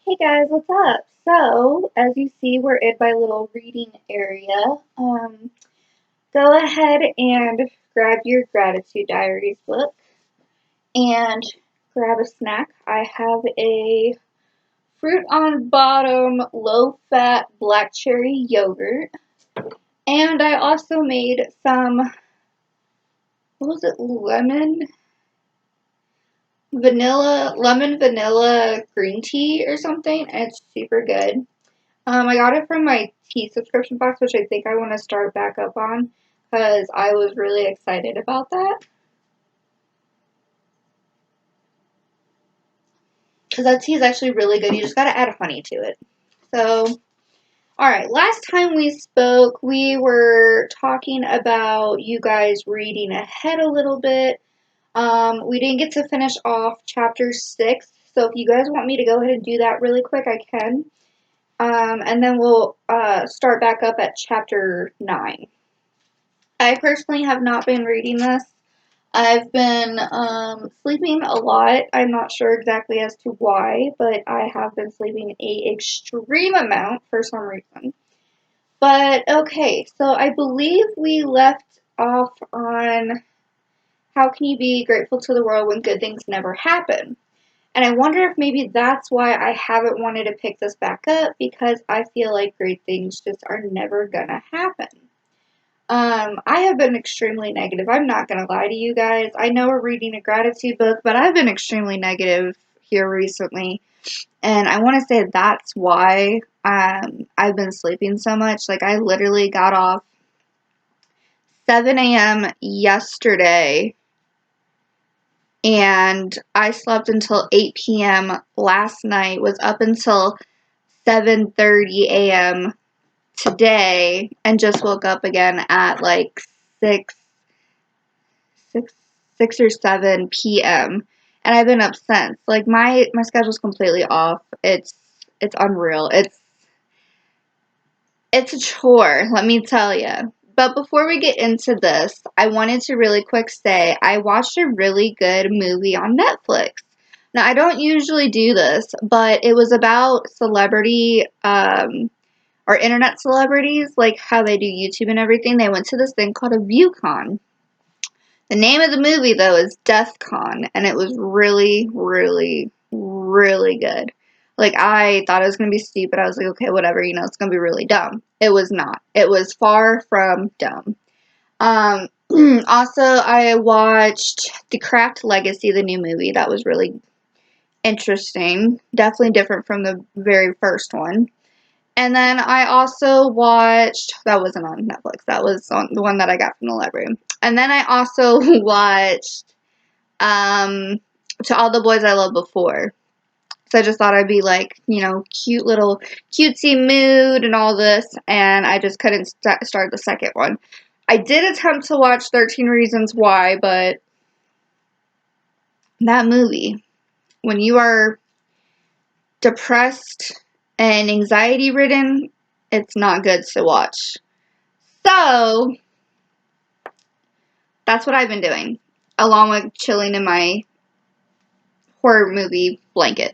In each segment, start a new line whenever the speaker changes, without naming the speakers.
Hey guys, what's up? So, as you see, we're in my little reading area. Go ahead and grab your Gratitude Diaries book and grab a snack. I have a fruit on bottom, low fat black cherry yogurt. And I also made some, what was it, lemon vanilla green tea or something. And it's super good. I got it from my tea subscription box, which I think I want to start back up on because I was really excited about that. Because that tea is actually really good. You just got to add honey to it. So, alright, last time we spoke, we were talking about you guys reading ahead a little bit. We didn't get to finish off chapter 6, so if you guys want me to go ahead and do that really quick, I can. And then we'll start back up at chapter 9. I personally have not been reading this. I've been sleeping a lot. I'm not sure exactly as to why, but I have been sleeping a extreme amount for some reason. But okay, so I believe we left off on how can you be grateful to the world when good things never happen? And I wonder if maybe that's why I haven't wanted to pick this back up because I feel like great things just are never gonna happen. I have been extremely negative. I'm not going to lie to you guys. I know we're reading a gratitude book, but I've been extremely negative here recently. And I want to say that's why I've been sleeping so much. Like, I literally got off 7 a.m. yesterday, and I slept until 8 p.m. last night, was up until 7:30 a.m. today, and just woke up again at like 6 6 6 or 7 p.m. and I've been up since. Like my schedule's completely off. It's unreal. It's a chore, let me tell you. But before we get into this, I wanted to really quick say I watched a really good movie on Netflix. Now, I don't usually do this, but it was about celebrity or internet celebrities, like how they do YouTube and everything. They went to this thing called a ViewCon. The name of the movie, though, is Deathcon, and it was really, really, really good. Like, I thought it was going to be stupid. I was like, okay, whatever, it's going to be really dumb. It was not. It was far from dumb. Um, also, I watched The Cracked Legacy, the new movie. That was really interesting. Definitely different from the very first one. And then I also watched, that wasn't on Netflix, that was on the one that I got from the library. And then I also watched To All the Boys I Loved Before. So I just thought I'd be like, cute little cutesy mood and all this, and I just couldn't start the second one. I did attempt to watch 13 Reasons Why, but that movie, when you are depressed and anxiety ridden, it's not good to watch. So that's what I've been doing, along with chilling in my horror movie blanket.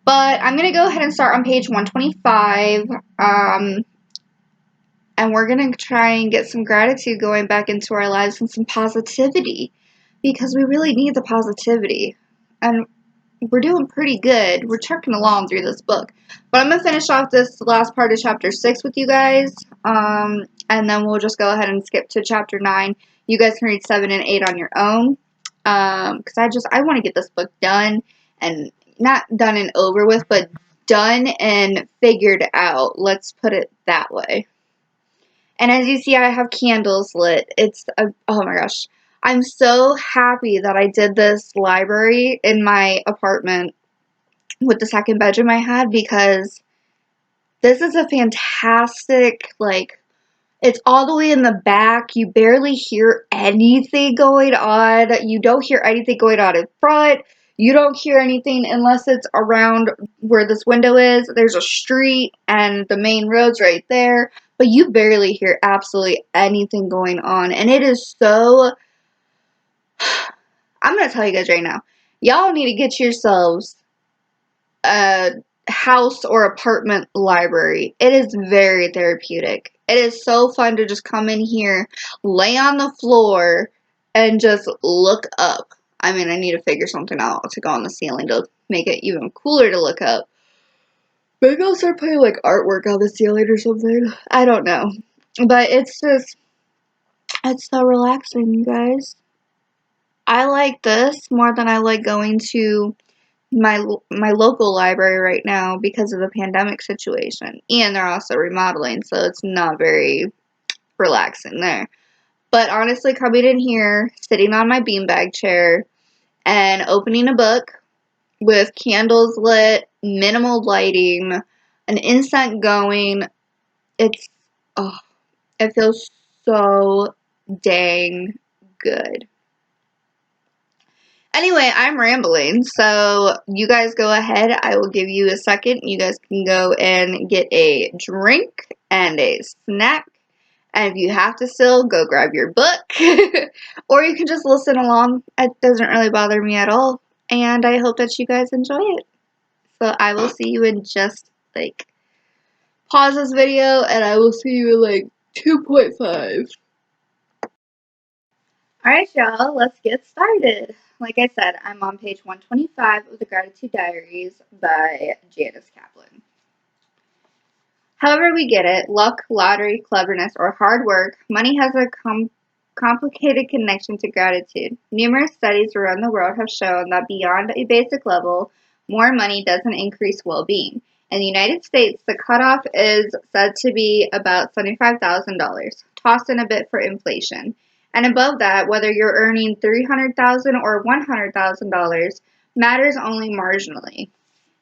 But I'm going to go ahead and start on page 125, and we're going to try and get some gratitude going back into our lives and some positivity, because we really need the positivity. And we're doing pretty good. We're trucking along through this book. But I'm going to finish off this last part of chapter 6 with you guys, and then we'll just go ahead and skip to chapter 9. You guys can read 7 and 8 on your own, because I want to get this book done, and not done and over with, but done and figured out. Let's put it that way. And as you see, I have candles lit. Oh my gosh. I'm so happy that I did this library in my apartment with the second bedroom I had, because this is a fantastic, it's all the way in the back. You barely hear anything going on. You don't hear anything going on in front. You don't hear anything unless it's around where this window is. There's a street and the main road's right there. But you barely hear absolutely anything going on. And it is so... I'm going to tell you guys right now. Y'all need to get yourselves house or apartment library. It is very therapeutic. It is so fun to just come in here, lay on the floor, and just look up. I mean, I need to figure something out to go on the ceiling to make it even cooler to look up. Maybe I'll start putting like artwork on the ceiling or something. I don't know. But it's so relaxing, you guys. I like this more than I like going to my local library right now because of the pandemic situation, and they're also remodeling, so it's not very relaxing there. But honestly, coming in here, sitting on my beanbag chair, and opening a book with candles lit, minimal lighting, an incense going, it's oh, it feels so dang good. Anyway, I'm rambling, so you guys go ahead. I will give you a second. You guys can go and get a drink and a snack. And if you have to still, go grab your book. Or you can just listen along. It doesn't really bother me at all. And I hope that you guys enjoy it. So I will see you in just, pause this video, and I will see you in, 2.5. Alright, y'all, let's get started. Like I said, I'm on page 125 of the Gratitude Diaries by Janice Kaplan. However we get it, luck, lottery, cleverness, or hard work, money has a complicated connection to gratitude. Numerous studies around the world have shown that beyond a basic level, more money doesn't increase well-being. In the United States, the cutoff is said to be about $75,000, tossed in a bit for inflation. And above that, whether you're earning $300,000 or $100,000 matters only marginally.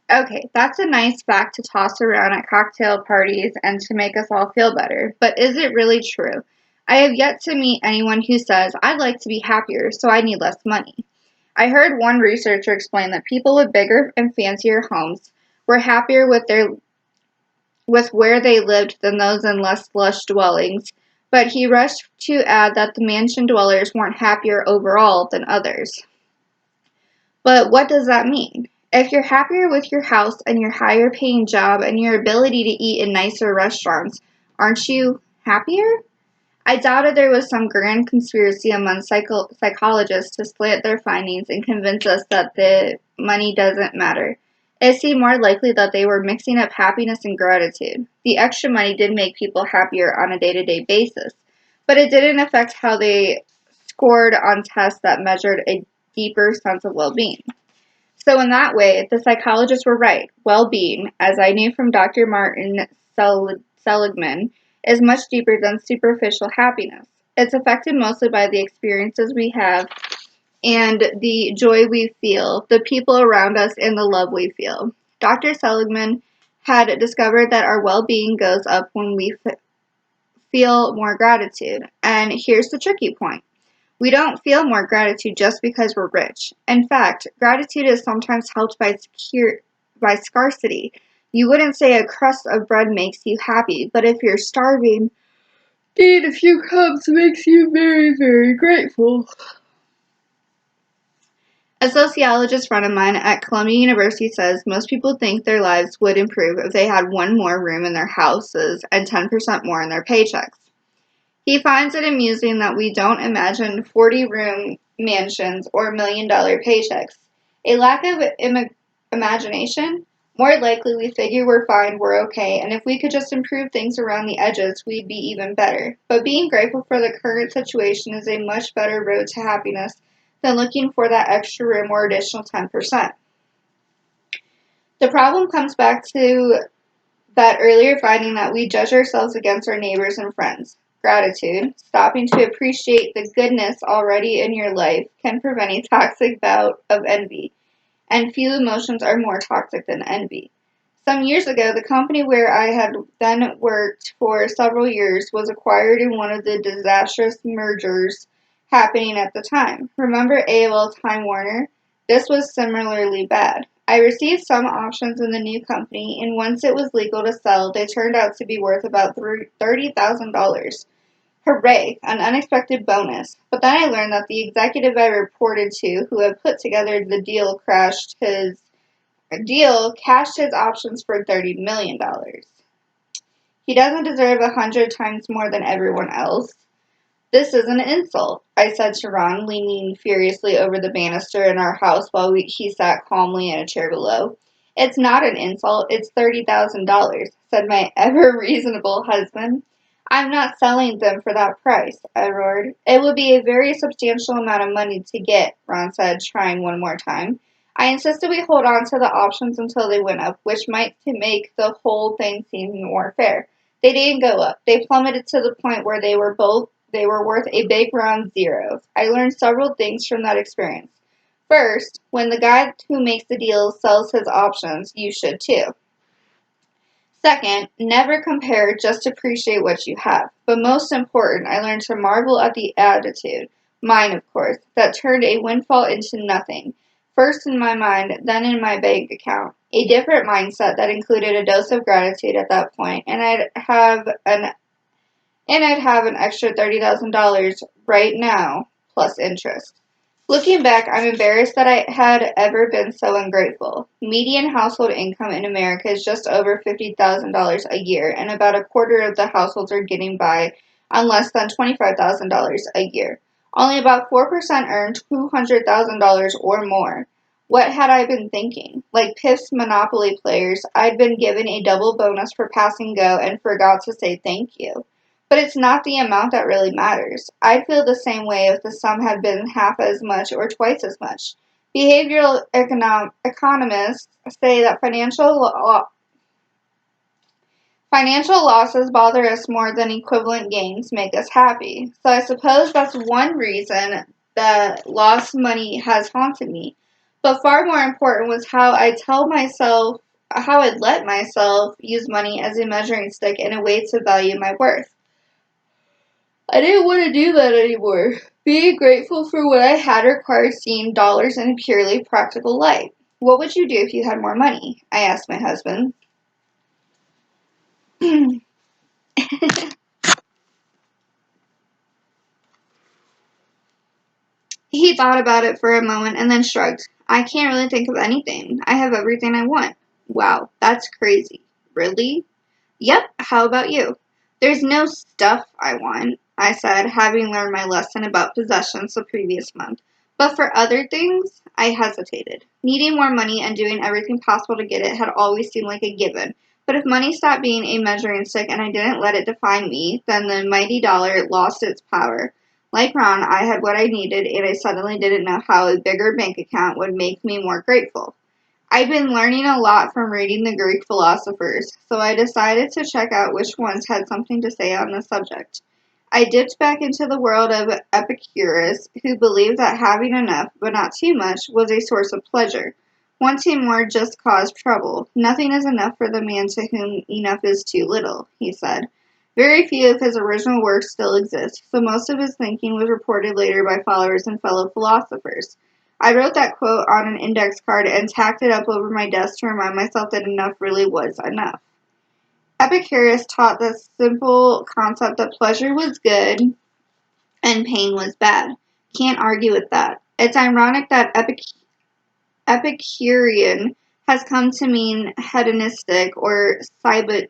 Okay, that's a nice fact to toss around at cocktail parties and to make us all feel better, but is it really true? I have yet to meet anyone who says, I'd like to be happier, so I need less money. I heard one researcher explain that people with bigger and fancier homes were happier with where they lived than those in less lush dwellings, but he rushed to add that the mansion dwellers weren't happier overall than others. But what does that mean? If you're happier with your house and your higher paying job and your ability to eat in nicer restaurants, aren't you happier? I doubted there was some grand conspiracy among psychologists to slant their findings and convince us that the money doesn't matter. It seemed more likely that they were mixing up happiness and gratitude. The extra money did make people happier on a day-to-day basis, but it didn't affect how they scored on tests that measured a deeper sense of well-being. So in that way, the psychologists were right. Well-being, as I knew from Dr. Martin Seligman, is much deeper than superficial happiness. It's affected mostly by the experiences we have and the joy we feel, the people around us, and the love we feel. Dr. Seligman had discovered that our well-being goes up when we feel more gratitude. And here's the tricky point. We don't feel more gratitude just because we're rich. In fact, gratitude is sometimes helped by scarcity. You wouldn't say a crust of bread makes you happy, but if you're starving, eating a few crumbs makes you very, very grateful. A sociologist friend of mine at Columbia University says most people think their lives would improve if they had one more room in their houses and 10% more in their paychecks. He finds it amusing that we don't imagine 40-room mansions or $1 million paychecks. A lack of imagination? More likely we figure we're fine, we're okay, and if we could just improve things around the edges, we'd be even better. But being grateful for the current situation is a much better road to happiness than looking for that extra room or additional 10%. The problem comes back to that earlier finding that we judge ourselves against our neighbors and friends. Gratitude, stopping to appreciate the goodness already in your life, can prevent a toxic bout of envy, and few emotions are more toxic than envy. Some years ago, the company where I had then worked for several years was acquired in one of the disastrous mergers happening at the time. Remember AOL Time Warner? This was similarly bad. I received some options in the new company, and once it was legal to sell, they turned out to be worth about $30,000. Hooray, an unexpected bonus. But then I learned that the executive I reported to, who had put together the deal, crashed his deal cashed his options for $30 million. He doesn't deserve 100 times more than everyone else. This is an insult, I said to Ron, leaning furiously over the banister in our house while he sat calmly in a chair below. It's not an insult, it's $30,000, said my ever-reasonable husband. I'm not selling them for that price, I roared. It would be a very substantial amount of money to get, Ron said, trying one more time. I insisted we hold on to the options until they went up, which might make the whole thing seem more fair. They didn't go up. They plummeted to the point where they were worth a big round zero. I learned several things from that experience. First, when the guy who makes the deals sells his options, you should too. Second, never compare, just appreciate what you have. But most important, I learned to marvel at the attitude, mine of course, that turned a windfall into nothing. First in my mind, then in my bank account. A different mindset that included a dose of gratitude at that point, and I'd have an extra $30,000 right now, plus interest. Looking back, I'm embarrassed that I had ever been so ungrateful. Median household income in America is just over $50,000 a year, and about a quarter of the households are getting by on less than $25,000 a year. Only about 4% earn $200,000 or more. What had I been thinking? Like Piff's Monopoly players, I'd been given a double bonus for passing go and forgot to say thank you. But it's not the amount that really matters. I'd feel the same way if the sum had been half as much or twice as much. Behavioral economists say that financial losses bother us more than equivalent gains make us happy. So I suppose that's one reason that lost money has haunted me. But far more important was how I'd let myself use money as a measuring stick and a way to value my worth. I didn't want to do that anymore. Being grateful for what I had required seeing dollars in a purely practical light. What would you do if you had more money? I asked my husband. He thought about it for a moment and then shrugged. I can't really think of anything. I have everything I want. Wow, that's crazy. Really? Yep, how about you? There's no stuff I want, I said, having learned my lesson about possessions the previous month. But for other things, I hesitated. Needing more money and doing everything possible to get it had always seemed like a given. But if money stopped being a measuring stick and I didn't let it define me, then the mighty dollar lost its power. Like Ron, I had what I needed, and I suddenly didn't know how a bigger bank account would make me more grateful. I've been learning a lot from reading the Greek philosophers, so I decided to check out which ones had something to say on the subject. I dipped back into the world of Epicurus, who believed that having enough, but not too much, was a source of pleasure. Wanting more just caused trouble. Nothing is enough for the man to whom enough is too little, he said. Very few of his original works still exist, so most of his thinking was reported later by followers and fellow philosophers. I wrote that quote on an index card and tacked it up over my desk to remind myself that enough really was enough. Epicurus taught the simple concept that pleasure was good and pain was bad. Can't argue with that. It's ironic that Epicurean has come to mean hedonistic or Sybaritic,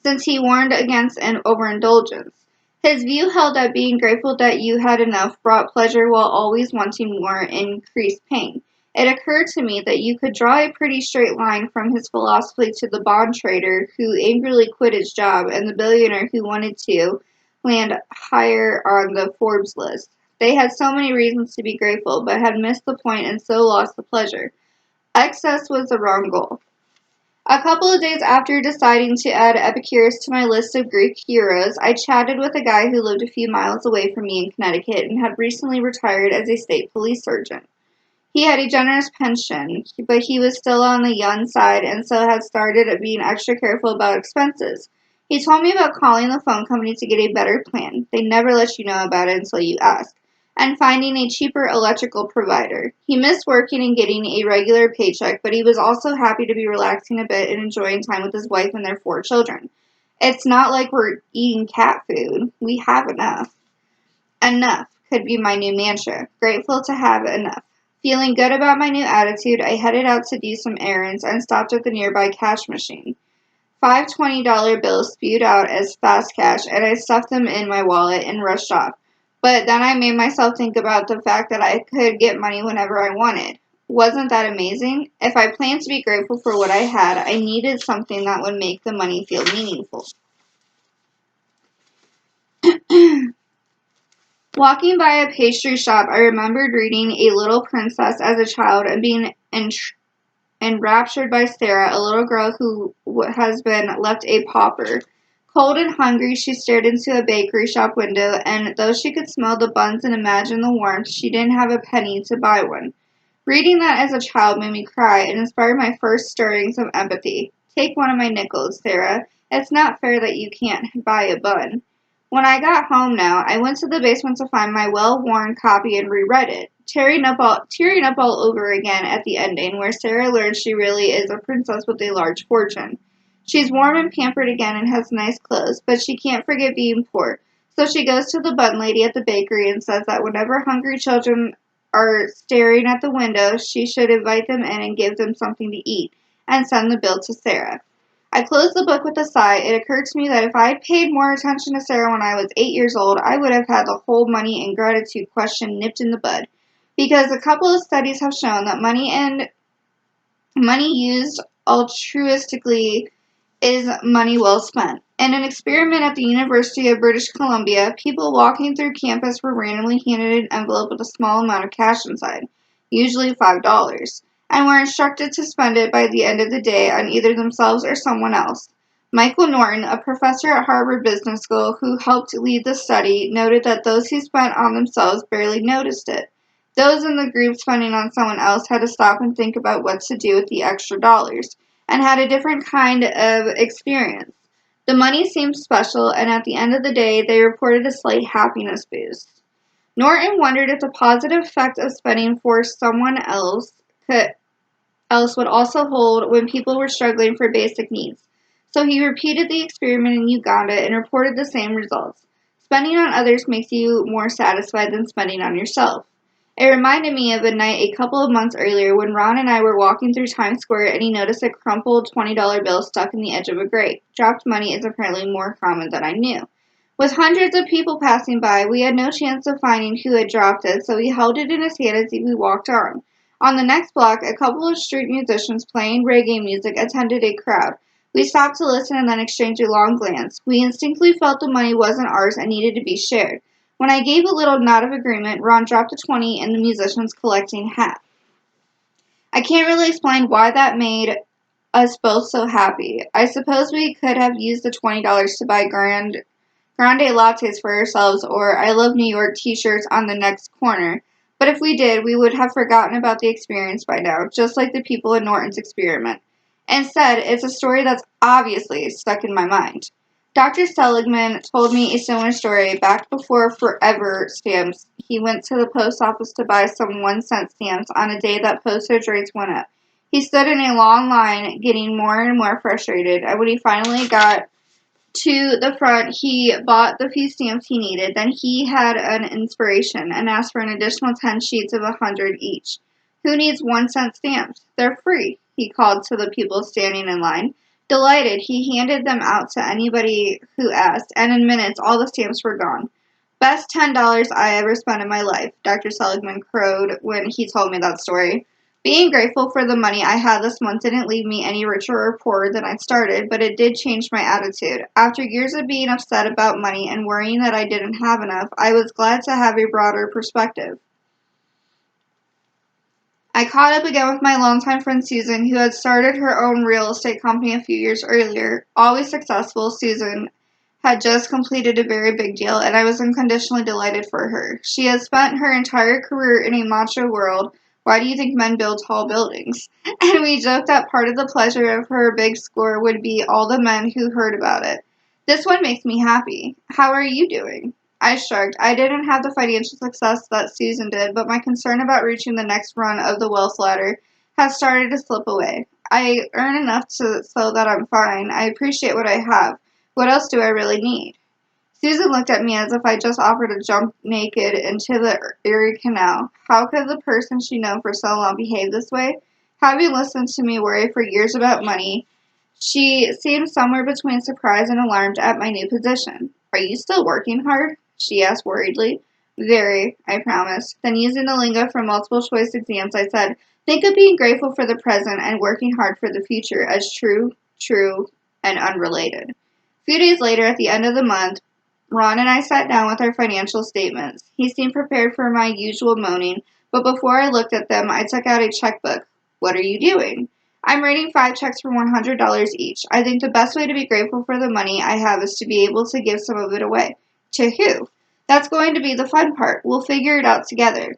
since he warned against an overindulgence. His view held that being grateful that you had enough brought pleasure while always wanting more increased pain. It occurred to me that you could draw a pretty straight line from his philosophy to the bond trader who angrily quit his job and the billionaire who wanted to land higher on the Forbes list. They had so many reasons to be grateful, but had missed the point and so lost the pleasure. Excess was the wrong goal. A couple of days after deciding to add Epicurus to my list of Greek heroes, I chatted with a guy who lived a few miles away from me in Connecticut and had recently retired as a state police sergeant. He had a generous pension, but he was still on the young side and so had started being extra careful about expenses. He told me about calling the phone company to get a better plan. They never let you know about it until you ask. And finding a cheaper electrical provider. He missed working and getting a regular paycheck, but he was also happy to be relaxing a bit and enjoying time with his wife and their 4 children. It's not like we're eating cat food. We have enough. Enough could be my new mantra. Grateful to have enough. Feeling good about my new attitude, I headed out to do some errands and stopped at the nearby cash machine. 5 $20 bills spewed out as fast cash, and I stuffed them in my wallet and rushed off. But then I made myself think about the fact that I could get money whenever I wanted. Wasn't that amazing? If I planned to be grateful for what I had, I needed something that would make the money feel meaningful. Walking by a pastry shop, I remembered reading A Little Princess as a child and being enraptured by Sarah, a little girl who has been left a pauper. Cold and hungry, she stared into a bakery shop window, and though she could smell the buns and imagine the warmth, she didn't have a penny to buy one. Reading that as a child made me cry and inspired my first stirrings of empathy. Take one of my nickels, Sarah. It's not fair that you can't buy a bun. When I got home now, I went to the basement to find my well-worn copy and reread it, tearing up all over again at the ending, where Sarah learns she really is a princess with a large fortune. She's warm and pampered again and has nice clothes, but she can't forget being poor. So she goes to the bun lady at the bakery and says that whenever hungry children are staring at the window, she should invite them in and give them something to eat, and send the bill to Sarah. I closed the book with a sigh. It occurred to me that if I had paid more attention to Sarah when I was 8 years old, I would have had the whole money and gratitude question nipped in the bud. Because a couple of studies have shown that money used altruistically is money well spent. In an experiment at the University of British Columbia, people walking through campus were randomly handed an envelope with a small amount of cash inside, usually $5, and were instructed to spend it by the end of the day on either themselves or someone else. Michael Norton, a professor at Harvard Business School who helped lead the study, noted that those who spent on themselves barely noticed it. Those in the group spending on someone else had to stop and think about what to do with the extra dollars, and had a different kind of experience. The money seemed special, and at the end of the day, they reported a slight happiness boost. Norton wondered if the positive effect of spending for someone else would also hold when people were struggling for basic needs. So he repeated the experiment in Uganda and reported the same results. Spending on others makes you more satisfied than spending on yourself. It reminded me of a night a couple of months earlier when Ron and I were walking through Times Square and he noticed a crumpled $20 bill stuck in the edge of a grate. Dropped money is apparently more common than I knew. With hundreds of people passing by, we had no chance of finding who had dropped it, so he held it in his hand as we walked on. On the next block, a couple of street musicians playing reggae music attended a crowd. We stopped to listen and then exchanged a long glance. We instinctively felt the money wasn't ours and needed to be shared. When I gave a little nod of agreement, Ron dropped a 20 in the musician's collecting hat. I can't really explain why that made us both so happy. I suppose we could have used the $20 to buy grande lattes for ourselves or I Love New York t-shirts on the next corner. But if we did, we would have forgotten about the experience by now, just like the people in Norton's experiment. Instead, it's a story that's obviously stuck in my mind. Dr. Seligman told me a similar story back before forever stamps. He went to the post office to buy some 1-cent stamps on a day that postage rates went up. He stood in a long line, getting more and more frustrated, and when he finally got to the front, he bought the few stamps he needed. Then he had an inspiration and asked for an additional 10 sheets of 100 each. Who needs 1-cent stamps? They're free, he called to the people standing in line. Delighted, he handed them out to anybody who asked, and in minutes all the stamps were gone. Best $10 I ever spent in my life, Dr. Seligman crowed when he told me that story. Being grateful for the money I had this month didn't leave me any richer or poorer than I started, but it did change my attitude. After years of being upset about money and worrying that I didn't have enough, I was glad to have a broader perspective. I caught up again with my longtime friend Susan, who had started her own real estate company a few years earlier. Always successful, Susan had just completed a very big deal, and I was unconditionally delighted for her. She had spent her entire career in a macho world. Why do you think men build tall buildings? And we joked that part of the pleasure of her big score would be all the men who heard about it. This one makes me happy. How are you doing? I shrugged. I didn't have the financial success that Susan did, but my concern about reaching the next rung of the wealth ladder has started to slip away. I earn enough so that I'm fine. I appreciate what I have. What else do I really need? Susan looked at me as if I just offered to jump naked into the Erie Canal. How could the person she'd known for so long behave this way? Having listened to me worry for years about money, she seemed somewhere between surprised and alarmed at my new position. Are you still working hard? She asked worriedly. Very, I promised. Then using the lingo from multiple choice exams, I said, think of being grateful for the present and working hard for the future as true, and unrelated. A few days later, at the end of the month, Ron and I sat down with our financial statements. He seemed prepared for my usual moaning, but before I looked at them, I took out a checkbook. What are you doing? I'm writing 5 checks for $100 each. I think the best way to be grateful for the money I have is to be able to give some of it away. To who? That's going to be the fun part. We'll figure it out together,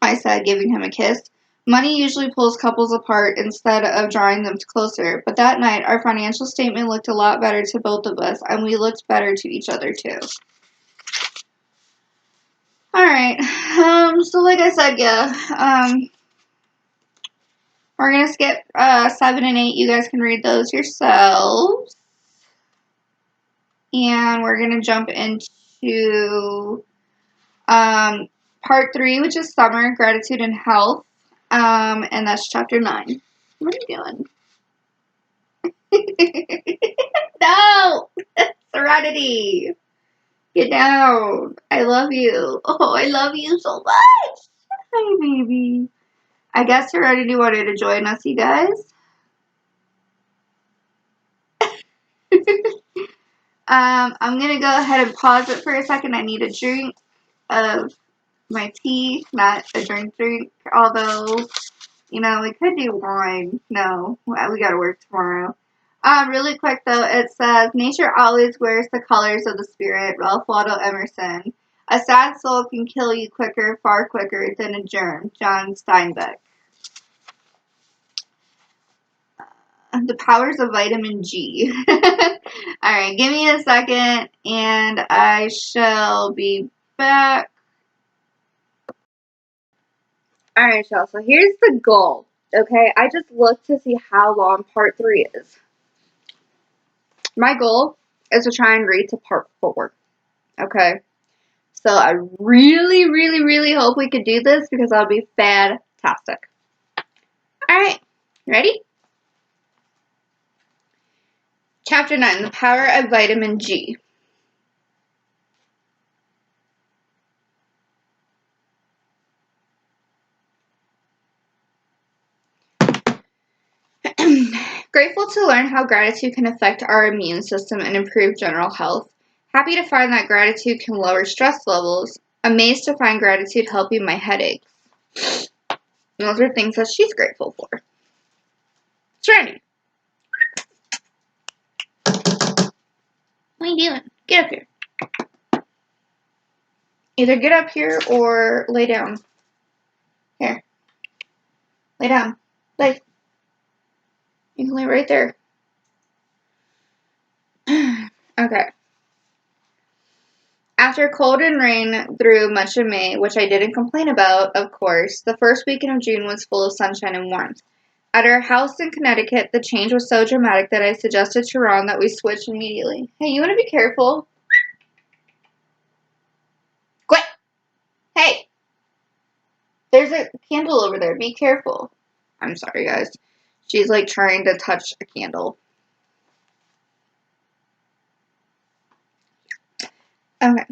I said, giving him a kiss. Money usually pulls couples apart instead of drawing them closer, but that night our financial statement looked a lot better to both of us, and we looked better to each other too. Alright, so like I said, we're going to skip 7 and 8. You guys can read those yourselves. And we're going to jump into part 3, which is Summer, Gratitude, and Health. And that's chapter 9. What are you doing? No! Serenity! Get down. I love you. Oh, I love you so much. Hi, baby. I guess Serenity wanted to join us, you guys. I'm going to go ahead and pause it for a second. I need a drink of my tea, not a drink, although, you know, we could do wine. No, we got to work tomorrow. Really quick, though, it says, nature always wears the colors of the spirit, Ralph Waldo Emerson. A sad soul can kill you quicker, far quicker than a germ, John Steinbeck. The powers of vitamin G. Alright, give me a second, and I shall be back. Alright, y'all, so here's the goal, okay? I just looked to see how long part 3 is. My goal is to try and read to part 4, okay? So I really, really, really hope we could do this because that'll be fantastic. Alright, ready? Chapter 9, The Power of Vitamin G. Grateful to learn how gratitude can affect our immune system and improve general health. Happy to find that gratitude can lower stress levels. Amazed to find gratitude helping my headaches. Those are things that she's grateful for. Serenity. What are you doing? Get up here. Either get up here or lay down. Here. Lay down. Lay. You can lay right there. Okay. After cold and rain through much of May, which I didn't complain about, of course, the first weekend of June was full of sunshine and warmth. At our house in Connecticut, the change was so dramatic that I suggested to Ron that we switch immediately. Hey, you want to be careful? Quit! Hey! There's a candle over there. Be careful. I'm sorry, guys. She's like trying to touch a candle. Okay.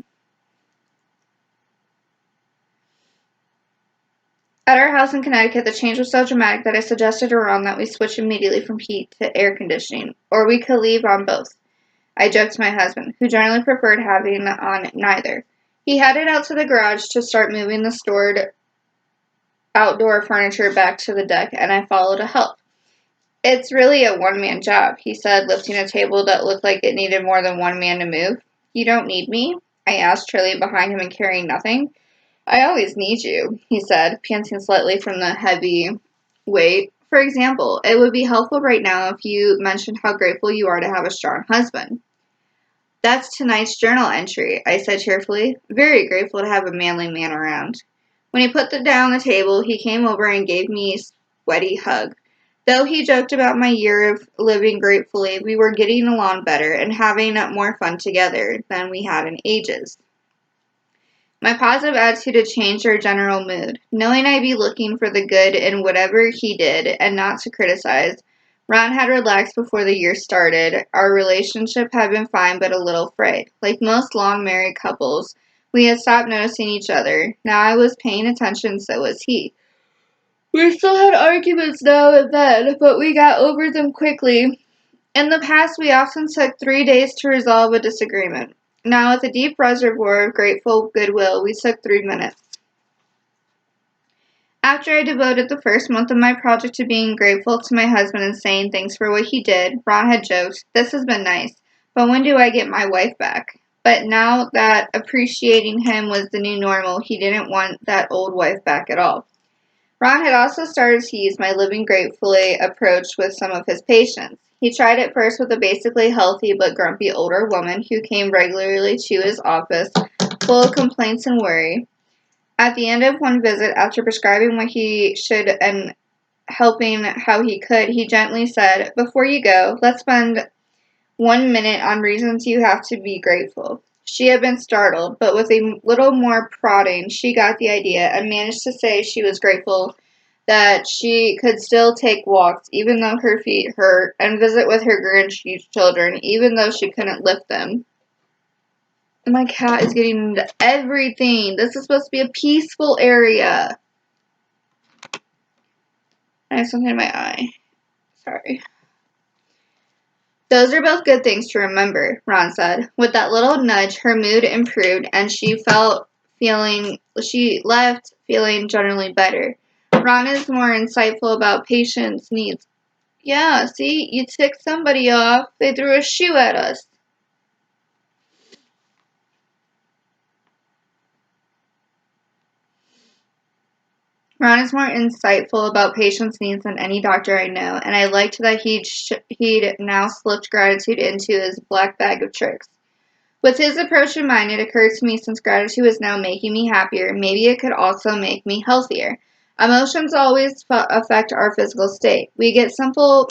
At our house in Connecticut, the change was so dramatic that I suggested to Ron that we switch immediately from heat to air conditioning, or we could leave on both. I joked to my husband, who generally preferred having on neither. He headed out to the garage to start moving the stored outdoor furniture back to the deck, and I followed to help. It's really a one-man job, he said, lifting a table that looked like it needed more than one man to move. You don't need me? I asked, trailing behind him and carrying nothing. I always need you, he said, panting slightly from the heavy weight. For example, it would be helpful right now if you mentioned how grateful you are to have a strong husband. That's tonight's journal entry, I said cheerfully, very grateful to have a manly man around. When he put down the table, he came over and gave me a sweaty hug. Though he joked about my year of living gratefully, we were getting along better and having more fun together than we had in ages. My positive attitude had changed our general mood. Knowing I'd be looking for the good in whatever he did and not to criticize, Ron had relaxed before the year started. Our relationship had been fine but a little frayed. Like most long married couples, we had stopped noticing each other. Now I was paying attention, so was he. We still had arguments now and then, but we got over them quickly. In the past, we often took 3 days to resolve a disagreement. Now, with a deep reservoir of grateful goodwill, we took 3 minutes. After I devoted the first month of my project to being grateful to my husband and saying thanks for what he did, Ron had joked, "This has been nice, but when do I get my wife back?" But now that appreciating him was the new normal, he didn't want that old wife back at all. Ron had also started to use my living gratefully approach with some of his patients. He tried it first with a basically healthy but grumpy older woman who came regularly to his office, full of complaints and worry. At the end of one visit, after prescribing what he should and helping how he could, he gently said, "Before you go, let's spend 1 minute on reasons you have to be grateful." She had been startled, but with a little more prodding, she got the idea and managed to say she was grateful that she could still take walks even though her feet hurt and visit with her grandchildren even though she couldn't lift them. My cat is getting into everything. This is supposed to be a peaceful area. I have something in my eye. Sorry. "Those are both good things to remember," Ron said. With that little nudge, her mood improved and she left feeling generally better. Ron is more insightful about patients' needs. Yeah, see, you ticked somebody off. They threw a shoe at us. Ron is more insightful about patients' needs than any doctor I know, and I liked that he'd now slipped gratitude into his black bag of tricks. With his approach in mind, it occurred to me since gratitude was now making me happier, maybe it could also make me healthier. Emotions always affect our physical state. We get simple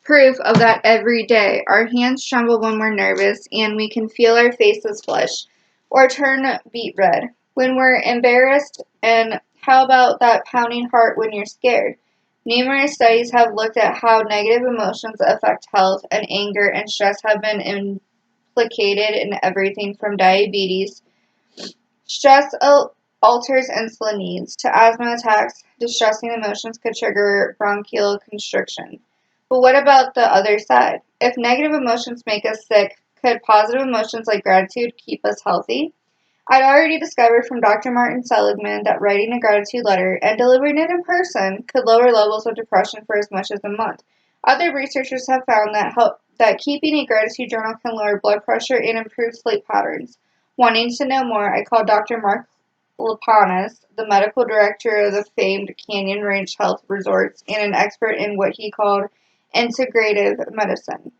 proof of that every day. Our hands tremble when we're nervous, and we can feel our faces flush or turn beet red when we're embarrassed. And how about that pounding heart when you're scared? Numerous studies have looked at how negative emotions affect health, and anger and stress have been implicated in everything from diabetes. Stress alters insulin needs to asthma attacks. Distressing emotions could trigger bronchial constriction. But what about the other side? If negative emotions make us sick, could positive emotions like gratitude keep us healthy? I'd already discovered from Dr. Martin Seligman that writing a gratitude letter and delivering it in person could lower levels of depression for as much as a month. Other researchers have found that keeping a gratitude journal can lower blood pressure and improve sleep patterns. Wanting to know more, I called Dr. Mark Lapanis, the medical director of the famed Canyon Ranch Health Resorts and an expert in what he called integrative medicine.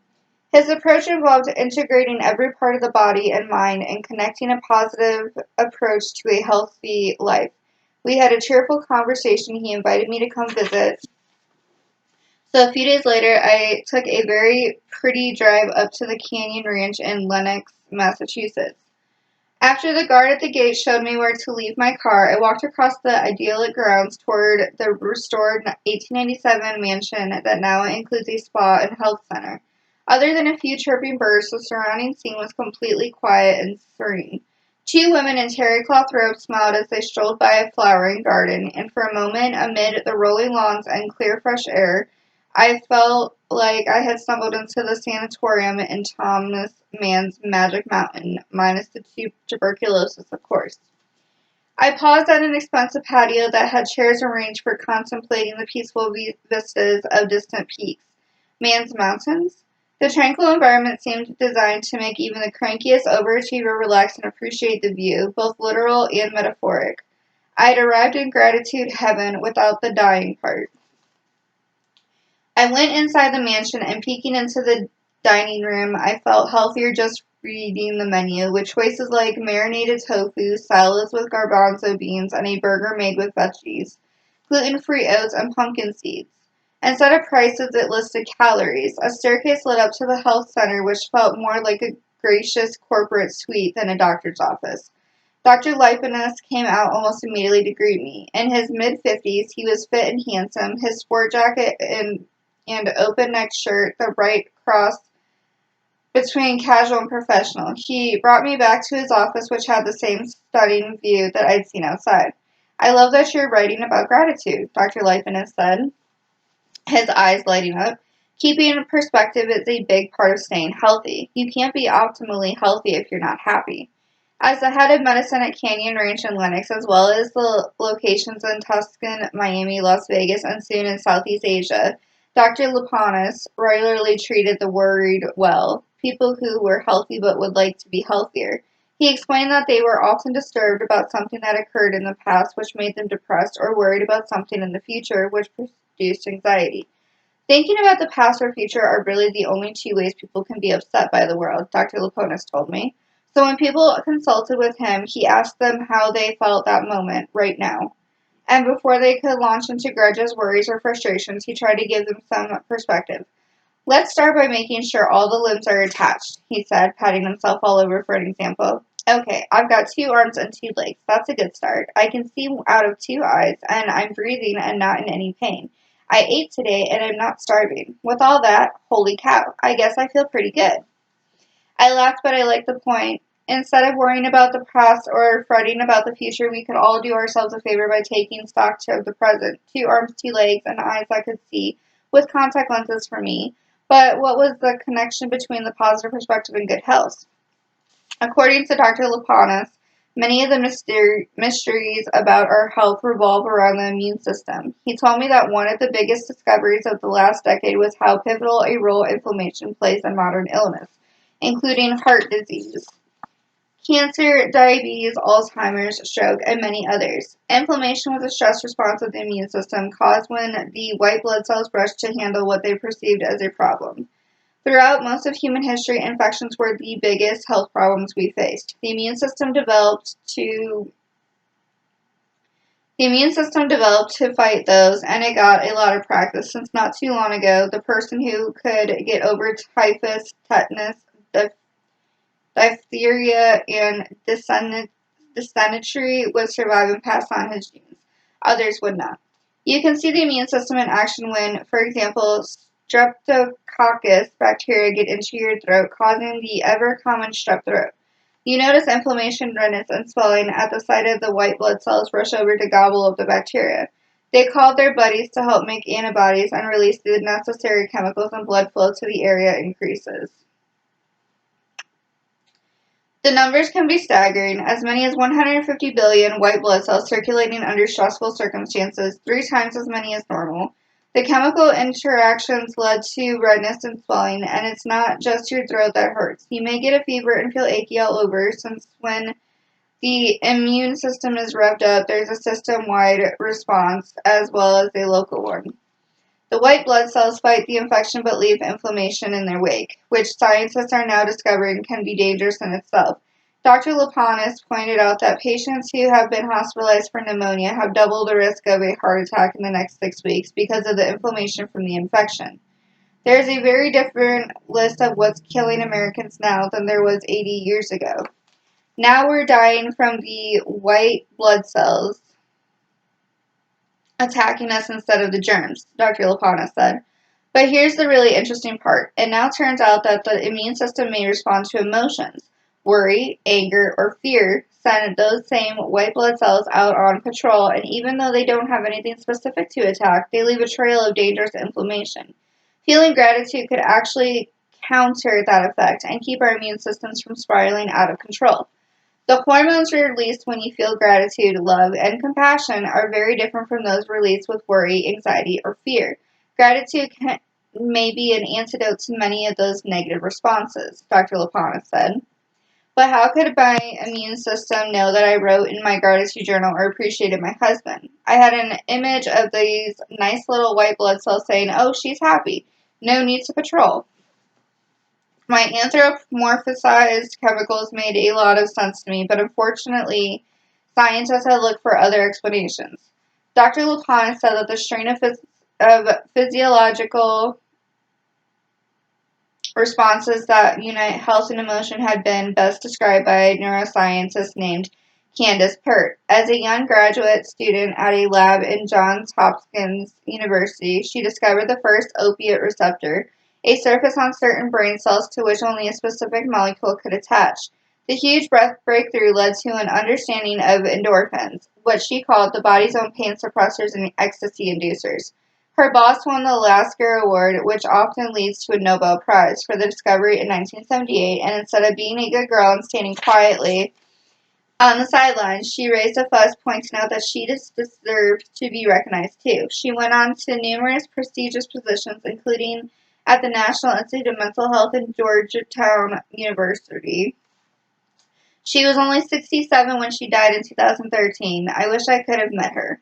His approach involved integrating every part of the body and mind and connecting a positive approach to a healthy life. We had a cheerful conversation. He invited me to come visit. So a few days later, I took a very pretty drive up to the Canyon Ranch in Lenox, Massachusetts. After the guard at the gate showed me where to leave my car, I walked across the idyllic grounds toward the restored 1897 mansion that now includes a spa and health center. Other than a few chirping birds, the surrounding scene was completely quiet and serene. Two women in terry cloth robes smiled as they strolled by a flowering garden, and for a moment, amid the rolling lawns and clear fresh air, I felt like I had stumbled into the sanatorium in Thomas Mann's Magic Mountain, minus the tuberculosis, of course. I paused at an expensive patio that had chairs arranged for contemplating the peaceful vistas of distant peaks. Mann's Mountains? The tranquil environment seemed designed to make even the crankiest overachiever relax and appreciate the view, both literal and metaphoric. I had arrived in gratitude heaven without the dying part. I went inside the mansion and peeking into the dining room, I felt healthier just reading the menu, with choices like marinated tofu, salads with garbanzo beans, and a burger made with veggies, gluten-free oats, and pumpkin seeds. Instead of prices, it listed calories. A staircase led up to the health center, which felt more like a gracious corporate suite than a doctor's office. Dr. Lipanus came out almost immediately to greet me. In his mid-50s, he was fit and handsome, his sport jacket and open-necked shirt, the right cross between casual and professional. He brought me back to his office, which had the same stunning view that I'd seen outside. I love that you're writing about gratitude, Dr. Lipanus said, his eyes lighting up. Keeping in perspective is a big part of staying healthy. You can't be optimally healthy if you're not happy. As the head of medicine at Canyon Ranch in Lenox, as well as the locations in Tuscan, Miami, Las Vegas, and soon in Southeast Asia, Dr. Lapanis regularly treated the worried well, people who were healthy but would like to be healthier. He explained that they were often disturbed about something that occurred in the past which made them depressed or worried about something in the future which produced anxiety. Thinking about the past or future are really the only two ways people can be upset by the world, Dr. Laponis told me. So when people consulted with him, he asked them how they felt that moment, right now. And before they could launch into grudges, worries, or frustrations, he tried to give them some perspective. Let's start by making sure all the limbs are attached, he said, patting himself all over for an example. Okay, I've got 2 arms and 2 legs. That's a good start. I can see out of 2 eyes, and I'm breathing and not in any pain. I ate today, and I'm not starving. With all that, holy cow, I guess I feel pretty good. I laughed, but I liked the point. Instead of worrying about the past or fretting about the future, we could all do ourselves a favor by taking stock of the present. 2 arms, 2 legs, and eyes that could see, with contact lenses for me. But what was the connection between the positive perspective and good health? According to Dr. Lapanas, many of the mysteries about our health revolve around the immune system. He told me that one of the biggest discoveries of the last decade was how pivotal a role inflammation plays in modern illness, including heart disease, cancer, diabetes, Alzheimer's, stroke, and many others. Inflammation was a stress response of the immune system caused when the white blood cells rushed to handle what they perceived as a problem. Throughout most of human history, infections were the biggest health problems we faced. The immune system developed to fight those, and it got a lot of practice since not too long ago, the person who could get over typhus, tetanus, diphtheria, and dysentery would survive and pass on his genes. Others would not. You can see the immune system in action when, for example, streptococcus bacteria get into your throat, causing the ever-common strep throat. You notice inflammation, redness, and swelling at the sight of the white blood cells rush over to gobble up the bacteria. They called their buddies to help make antibodies and release the necessary chemicals, and blood flow to the area increases. The numbers can be staggering, as many as 150 billion white blood cells circulating under stressful circumstances, 3 times as many as normal. The chemical interactions led to redness and swelling, and it's not just your throat that hurts. You may get a fever and feel achy all over, since when the immune system is revved up, there's a system-wide response as well as a local one. The white blood cells fight the infection but leave inflammation in their wake, which scientists are now discovering can be dangerous in itself. Dr. Lapanis pointed out that patients who have been hospitalized for pneumonia have double the risk of a heart attack in the next 6 weeks because of the inflammation from the infection. There is a very different list of what's killing Americans now than there was 80 years ago. Now we're dying from the white blood cells attacking us instead of the germs, Dr. Lapana said. But here's the really interesting part. It now turns out that the immune system may respond to emotions. Worry, anger, or fear send those same white blood cells out on patrol, and even though they don't have anything specific to attack, they leave a trail of dangerous inflammation. Feeling gratitude could actually counter that effect and keep our immune systems from spiraling out of control. The hormones released when you feel gratitude, love, and compassion are very different from those released with worry, anxiety, or fear. Gratitude may be an antidote to many of those negative responses, Dr. Lapana said. But how could my immune system know that I wrote in my gratitude journal or appreciated my husband? I had an image of these nice little white blood cells saying, "Oh, she's happy. No need to patrol." My anthropomorphized chemicals made a lot of sense to me, but unfortunately, scientists had looked for other explanations. Dr. Lapana said that the strain of of physiological responses that unite health and emotion had been best described by a neuroscientist named Candace Pert. As a young graduate student at a lab in Johns Hopkins University, she discovered the first opiate receptor, a surface on certain brain cells to which only a specific molecule could attach. The huge breakthrough led to an understanding of endorphins, what she called the body's own pain suppressors and ecstasy inducers. Her boss won the Lasker Award, which often leads to a Nobel Prize, for the discovery in 1978, and instead of being a good girl and standing quietly on the sidelines, she raised a fuss, pointing out that she deserved to be recognized too. She went on to numerous prestigious positions, including at the National Institute of Mental Health and Georgetown University. She was only 67 when she died in 2013. I wish I could have met her.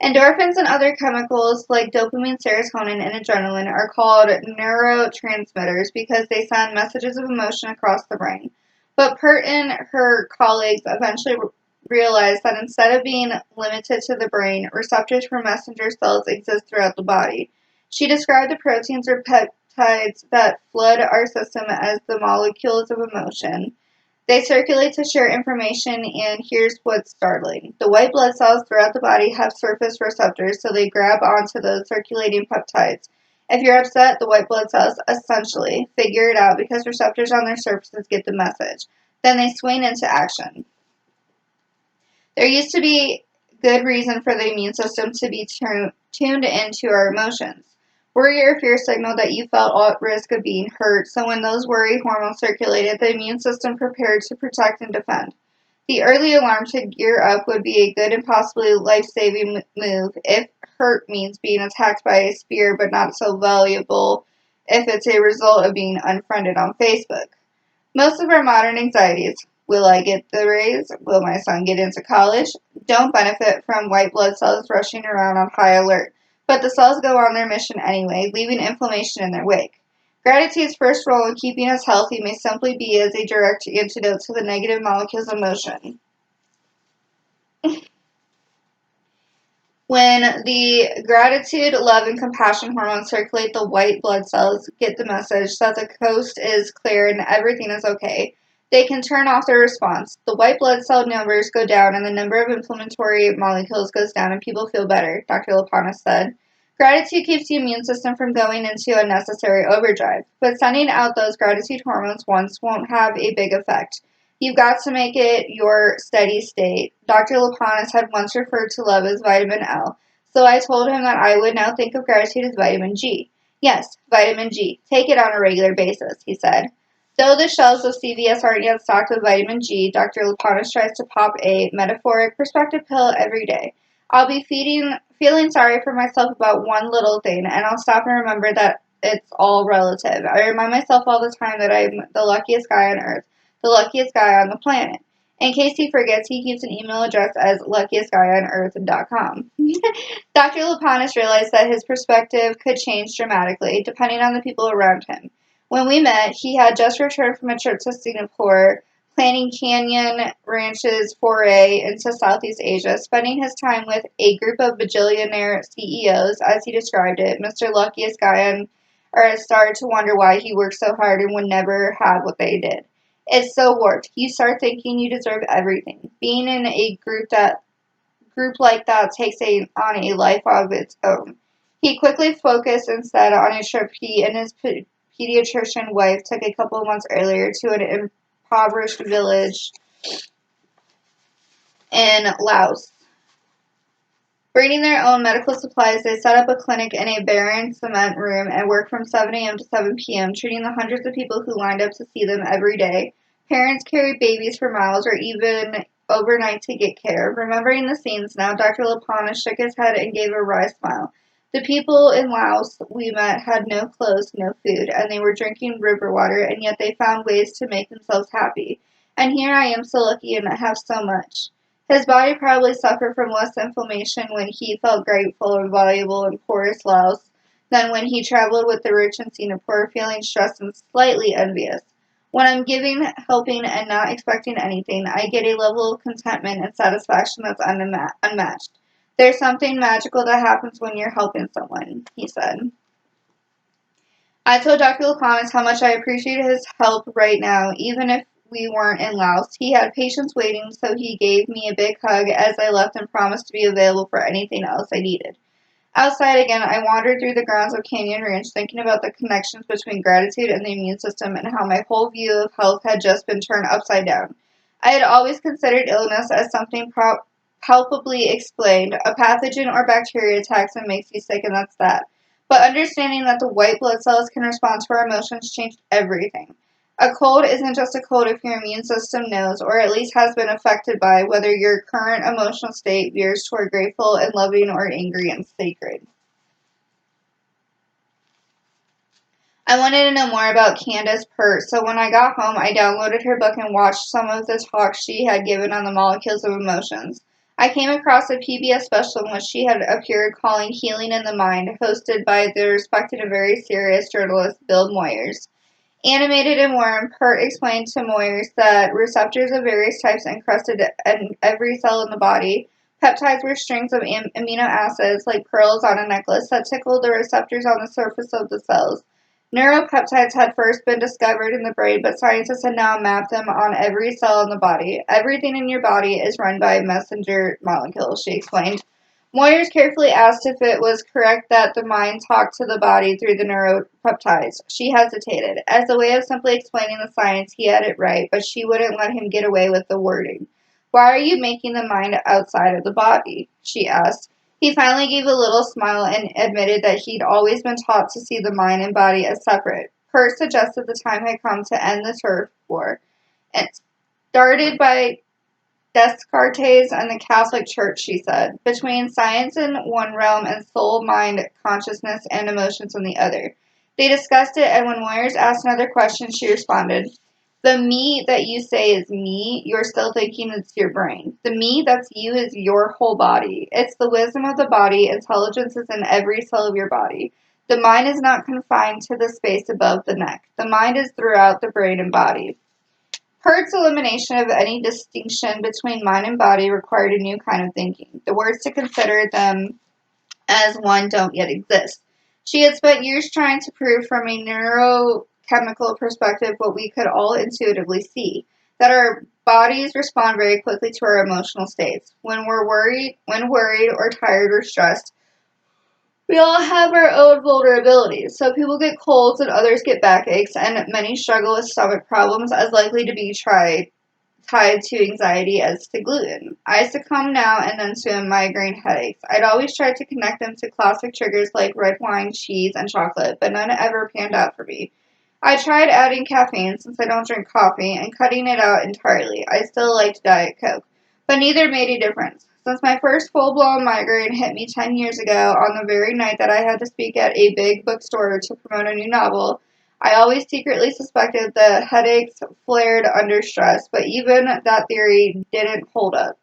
Endorphins and other chemicals like dopamine, serotonin, and adrenaline are called neurotransmitters because they send messages of emotion across the brain. But Pert and her colleagues eventually realized that instead of being limited to the brain, receptors for messenger cells exist throughout the body. She described the proteins or peptides that flood our system as the molecules of emotion. They circulate to share information, and here's what's startling. The white blood cells throughout the body have surface receptors, so they grab onto those circulating peptides. If you're upset, the white blood cells essentially figure it out because receptors on their surfaces get the message. Then they swing into action. There used to be good reason for the immune system to be tuned into our emotions. Worry or fear signaled that you felt at risk of being hurt, so when those worry hormones circulated, the immune system prepared to protect and defend. The early alarm to gear up would be a good and possibly life-saving move if hurt means being attacked by a spear, but not so valuable if it's a result of being unfriended on Facebook. Most of our modern anxieties, will I get the raise? Will my son get into college? Don't benefit from white blood cells rushing around on high alert. But the cells go on their mission anyway, leaving inflammation in their wake. Gratitude's first role in keeping us healthy may simply be as a direct antidote to the negative molecules of emotion. When the gratitude, love, and compassion hormones circulate, the white blood cells get the message that the coast is clear and everything is okay. They can turn off their response. The white blood cell numbers go down and the number of inflammatory molecules goes down and people feel better, Dr. Lapanas said. Gratitude keeps the immune system from going into unnecessary overdrive, but sending out those gratitude hormones once won't have a big effect. You've got to make it your steady state. Dr. Lapanas had once referred to love as vitamin L, so I told him that I would now think of gratitude as vitamin G. Yes, vitamin G. Take it on a regular basis, he said. Though the shelves of CVS aren't yet stocked with vitamin G, Dr. Lapanas tries to pop a metaphoric perspective pill every day. I'll be feeling sorry for myself about one little thing, and I'll stop and remember that it's all relative. I remind myself all the time that I'm the luckiest guy on earth, the luckiest guy on the planet. In case he forgets, he keeps an email address as luckiestguyonearth.com. Dr. Lapanas realized that his perspective could change dramatically, depending on the people around him. When we met, he had just returned from a trip to Singapore, planning Canyon Ranch's foray into Southeast Asia, spending his time with a group of bajillionaire CEOs, as he described it. Mr. Luckiest Guy on Earth started to wonder why he worked so hard and would never have what they did. It's so warped. You start thinking you deserve everything. Being in a group like that takes on a life of its own. He quickly focused instead on a trip he and his pediatrician wife took a couple of months earlier to an impoverished village in Laos. Bringing their own medical supplies, they set up a clinic in a barren cement room and worked from 7 a.m. to 7 p.m., treating the hundreds of people who lined up to see them every day. Parents carried babies for miles or even overnight to get care. Remembering the scenes now, Dr. Lapanas shook his head and gave a wry smile. The people in Laos we met had no clothes, no food, and they were drinking river water, and yet they found ways to make themselves happy. And here I am so lucky and I have so much. His body probably suffered from less inflammation when he felt grateful and valuable in poorest Laos than when he traveled with the rich in Singapore, feeling stressed and slightly envious. When I'm giving, helping, and not expecting anything, I get a level of contentment and satisfaction that's unmatched. There's something magical that happens when you're helping someone, he said. I told Dr. LaComas how much I appreciated his help right now, even if we weren't in Laos. He had patients waiting, so he gave me a big hug as I left and promised to be available for anything else I needed. Outside again, I wandered through the grounds of Canyon Ranch, thinking about the connections between gratitude and the immune system and how my whole view of health had just been turned upside down. I had always considered illness as something palpably explained. A pathogen or bacteria attacks and makes you sick, and that's that. But understanding that the white blood cells can respond to our emotions changed everything. A cold isn't just a cold if your immune system knows, or at least has been affected by, whether your current emotional state veers toward grateful and loving or angry and sacred. I wanted to know more about Candace Pert, so when I got home, I downloaded her book and watched some of the talks she had given on the molecules of emotions. I came across a PBS special in which she had appeared calling Healing in the Mind, hosted by the respected and very serious journalist Bill Moyers. Animated and warm, Pert explained to Moyers that receptors of various types encrusted in every cell in the body. Peptides were strings of amino acids, like pearls on a necklace, that tickled the receptors on the surface of the cells. Neuropeptides had first been discovered in the brain, but scientists had now mapped them on every cell in the body. Everything in your body is run by messenger molecules, she explained. Moyers carefully asked if it was correct that the mind talked to the body through the neuropeptides. She hesitated. As a way of simply explaining the science, he had it right, but she wouldn't let him get away with the wording. Why are you making the mind outside of the body? She asked. He finally gave a little smile and admitted that he'd always been taught to see the mind and body as separate. Pert suggested the time had come to end the turf war, and started by Descartes and the Catholic Church, she said, between science in one realm and soul, mind, consciousness, and emotions in the other. They discussed it, and when Moyers asked another question, she responded, the me that you say is me, you're still thinking it's your brain. The me that's you is your whole body. It's the wisdom of the body. Intelligence is in every cell of your body. The mind is not confined to the space above the neck. The mind is throughout the brain and body. Pert's elimination of any distinction between mind and body required a new kind of thinking. The words to consider them as one don't yet exist. She had spent years trying to prove from a neurochemical perspective what we could all intuitively see, that our bodies respond very quickly to our emotional states. When worried or tired or stressed, we all have our own vulnerabilities. Some people get colds and others get backaches, and many struggle with stomach problems as likely to be tied to anxiety as to gluten. I succumb now and then to migraine headaches. I'd always tried to connect them to classic triggers like red wine, cheese, and chocolate, but none ever panned out for me. I tried adding caffeine since I don't drink coffee and cutting it out entirely. I still liked Diet Coke, but neither made a difference. Since my first full-blown migraine hit me 10 years ago on the very night that I had to speak at a big bookstore to promote a new novel, I always secretly suspected the headaches flared under stress, but even that theory didn't hold up.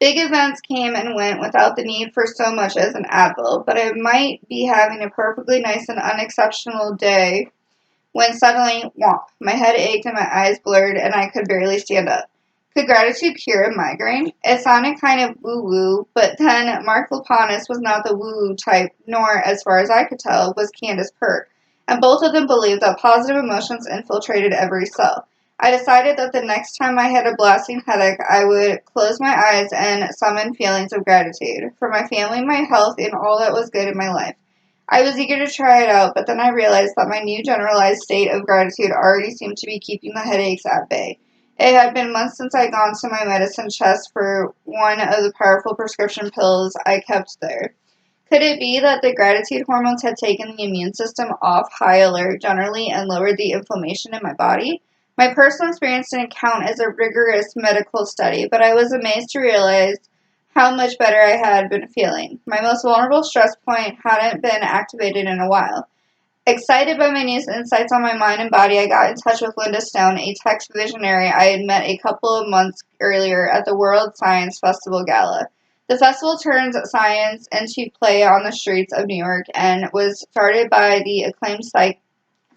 Big events came and went without the need for so much as an Advil, but I might be having a perfectly nice and unexceptional day when suddenly, whomp, my head ached and my eyes blurred and I could barely stand up. Could gratitude cure a migraine? It sounded kind of woo-woo, but then Mark Lapanis was not the woo-woo type, nor, as far as I could tell, was Candace Pert, and both of them believed that positive emotions infiltrated every cell. I decided that the next time I had a blasting headache, I would close my eyes and summon feelings of gratitude for my family, my health, and all that was good in my life. I was eager to try it out, but then I realized that my new generalized state of gratitude already seemed to be keeping the headaches at bay. It had been months since I'd gone to my medicine chest for one of the powerful prescription pills I kept there. Could it be that the gratitude hormones had taken the immune system off high alert generally and lowered the inflammation in my body? My personal experience didn't count as a rigorous medical study, but I was amazed to realize how much better I had been feeling. My most vulnerable stress point hadn't been activated in a while. Excited by my new insights on my mind and body, I got in touch with Linda Stone, a tech visionary I had met a couple of months earlier at the World Science Festival Gala. The festival turns science into play on the streets of New York and was started by the acclaimed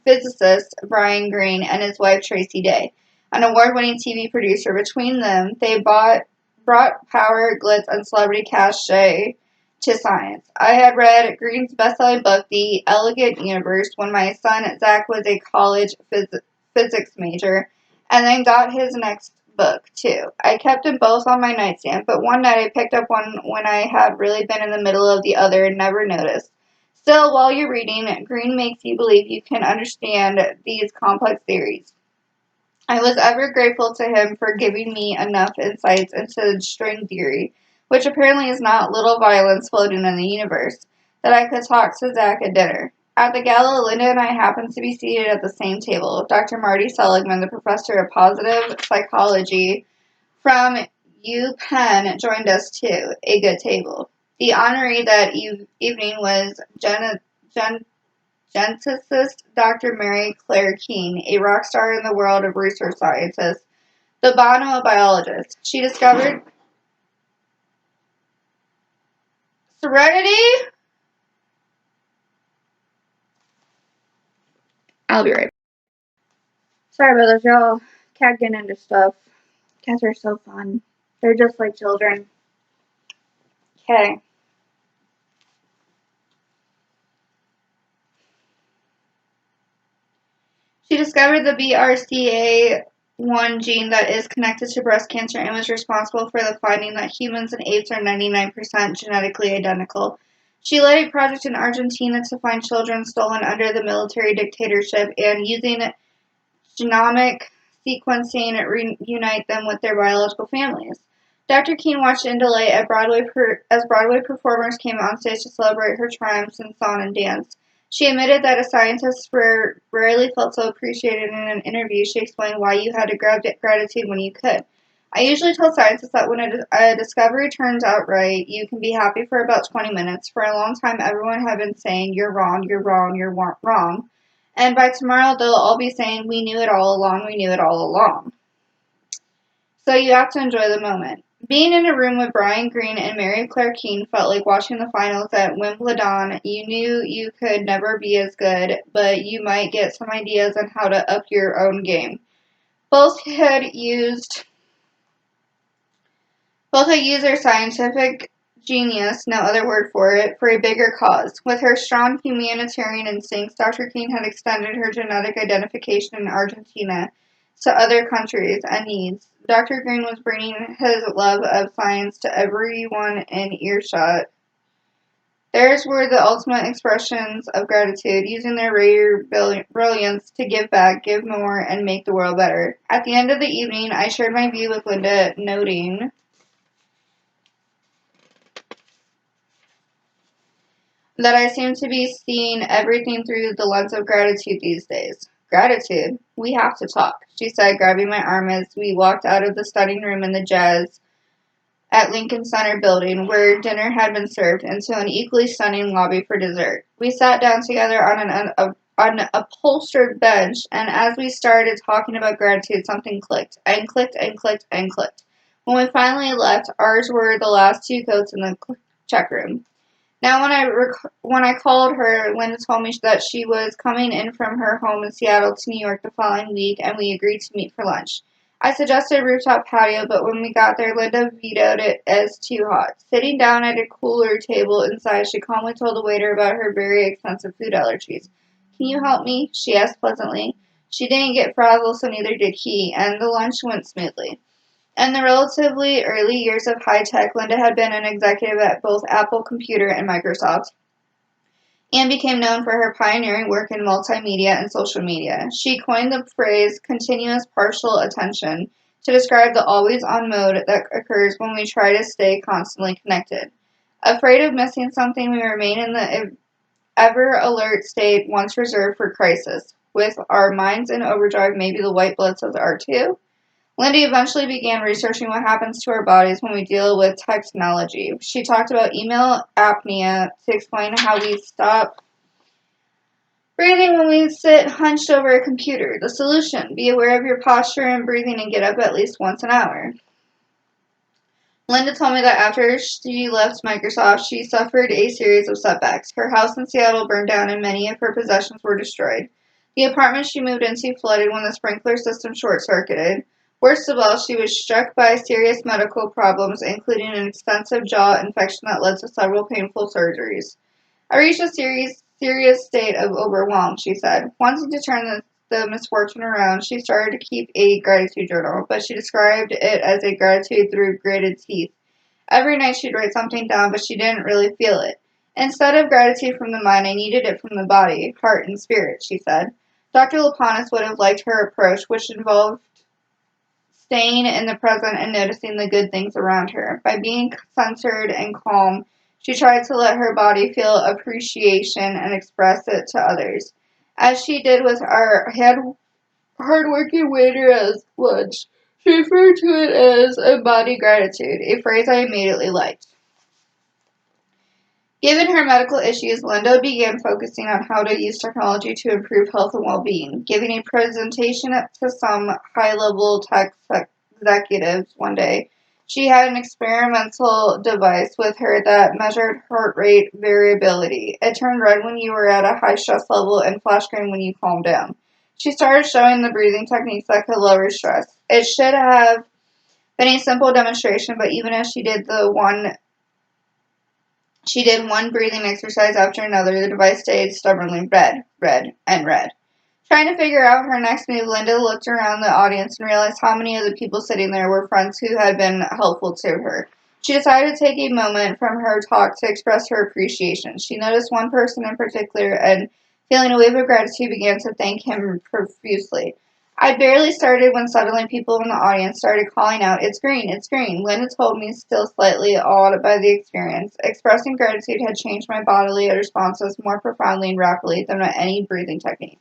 physicist Brian Greene and his wife Tracy Day, an award-winning TV producer. Between them, they brought brought power, glitz, and celebrity cachet to science. I had read Green's best-selling book, The Elegant Universe, when my son Zach was a college physics major, and then got his next book, too. I kept them both on my nightstand, but one night I picked up one when I had really been in the middle of the other and never noticed. Still, while you're reading, Green makes you believe you can understand these complex theories. I was ever grateful to him for giving me enough insights into string theory, which apparently is not little violence floating in the universe, that I could talk to Zach at dinner. At the gala, Linda and I happened to be seated at the same table. Dr. Marty Seligman, the professor of positive psychology from UPenn, joined us too, a good table. The honoree that evening was geneticist Dr. Mary Claire King, a rock star in the world of research scientists, the Bono biologist. She discovered serenity. I'll be right back. Sorry about this, y'all. Cat getting into stuff. Cats are so fun. They're just like children. Okay. She discovered the BRCA1 gene that is connected to breast cancer and was responsible for the finding that humans and apes are 99% genetically identical. She led a project in Argentina to find children stolen under the military dictatorship and, using genomic sequencing, reunite them with their biological families. Dr. King watched in delight as Broadway performers came on stage to celebrate her triumphs in song and dance. She admitted that a scientist rarely felt so appreciated. In an interview, she explained why you had to grab gratitude when you could. I usually tell scientists that when a discovery turns out right, you can be happy for about 20 minutes. For a long time, everyone had been saying, "You're wrong, you're wrong, you're wrong." And by tomorrow, they'll all be saying, "We knew it all along, we knew it all along." So you have to enjoy the moment. Being in a room with Brian Greene and Mary Claire King felt like watching the finals at Wimbledon. You knew you could never be as good, but you might get some ideas on how to up your own game. Both had used their scientific genius, no other word for it, for a bigger cause. With her strong humanitarian instincts, Dr. King had extended her genetic identification in Argentina to other countries and needs. Dr. Green was bringing his love of science to everyone in earshot. Theirs were the ultimate expressions of gratitude, using their rare brilliance to give back, give more, and make the world better. At the end of the evening, I shared my view with Linda, noting that I seem to be seeing everything through the lens of gratitude these days. Gratitude? We have to talk, she said, grabbing my arm as we walked out of the studying room in the Jazz at Lincoln Center building, where dinner had been served, into an equally stunning lobby for dessert. We sat down together on an upholstered bench, and as we started talking about gratitude, something clicked, and clicked, and clicked, and clicked. When we finally left, ours were the last two coats in the check room. Now, when I called her, Linda told me that she was coming in from her home in Seattle to New York the following week, and we agreed to meet for lunch. I suggested a rooftop patio, but when we got there, Linda vetoed it as too hot. Sitting down at a cooler table inside, she calmly told the waiter about her very expensive food allergies. "Can you help me?" she asked pleasantly. She didn't get frazzled, so neither did he, and the lunch went smoothly. In the relatively early years of high tech, Linda had been an executive at both Apple Computer and Microsoft, and became known for her pioneering work in multimedia and social media. She coined the phrase continuous partial attention to describe the always-on mode that occurs when we try to stay constantly connected. Afraid of missing something, we remain in the ever-alert state once reserved for crisis. With our minds in overdrive, maybe the white blood cells are too? Lindy eventually began researching what happens to our bodies when we deal with technology. She talked about email apnea to explain how we stop breathing when we sit hunched over a computer. The solution: be aware of your posture and breathing and get up at least once an hour. Linda told me that after she left Microsoft, she suffered a series of setbacks. Her house in Seattle burned down and many of her possessions were destroyed. The apartment she moved into flooded when the sprinkler system short-circuited. Worst of all, she was struck by serious medical problems, including an extensive jaw infection that led to several painful surgeries. I reached a serious state of overwhelm, she said. Wanting to turn the misfortune around, she started to keep a gratitude journal, but she described it as a gratitude through gritted teeth. Every night she'd write something down, but she didn't really feel it. Instead of gratitude from the mind, I needed it from the body, heart, and spirit, she said. Dr. Laponis would have liked her approach, which involved staying in the present and noticing the good things around her. By being centered and calm, she tried to let her body feel appreciation and express it to others. As she did with our hardworking waiter at lunch, she referred to it as embodied gratitude, a phrase I immediately liked. Given her medical issues, Linda began focusing on how to use technology to improve health and well-being. Giving a presentation to some high-level tech executives one day, she had an experimental device with her that measured heart rate variability. It turned red when you were at a high stress level and flashed green when you calmed down. She started showing the breathing techniques that could lower stress. It should have been a simple demonstration, but even as she did one breathing exercise after another. The device stayed stubbornly red, red, and red. Trying to figure out her next move, Linda looked around the audience and realized how many of the people sitting there were friends who had been helpful to her. She decided to take a moment from her talk to express her appreciation. She noticed one person in particular, and feeling a wave of gratitude, began to thank him profusely. I barely started when suddenly people in the audience started calling out, "It's green, it's green." Linda told me, still slightly awed by the experience. Expressing gratitude had changed my bodily responses more profoundly and rapidly than any breathing technique.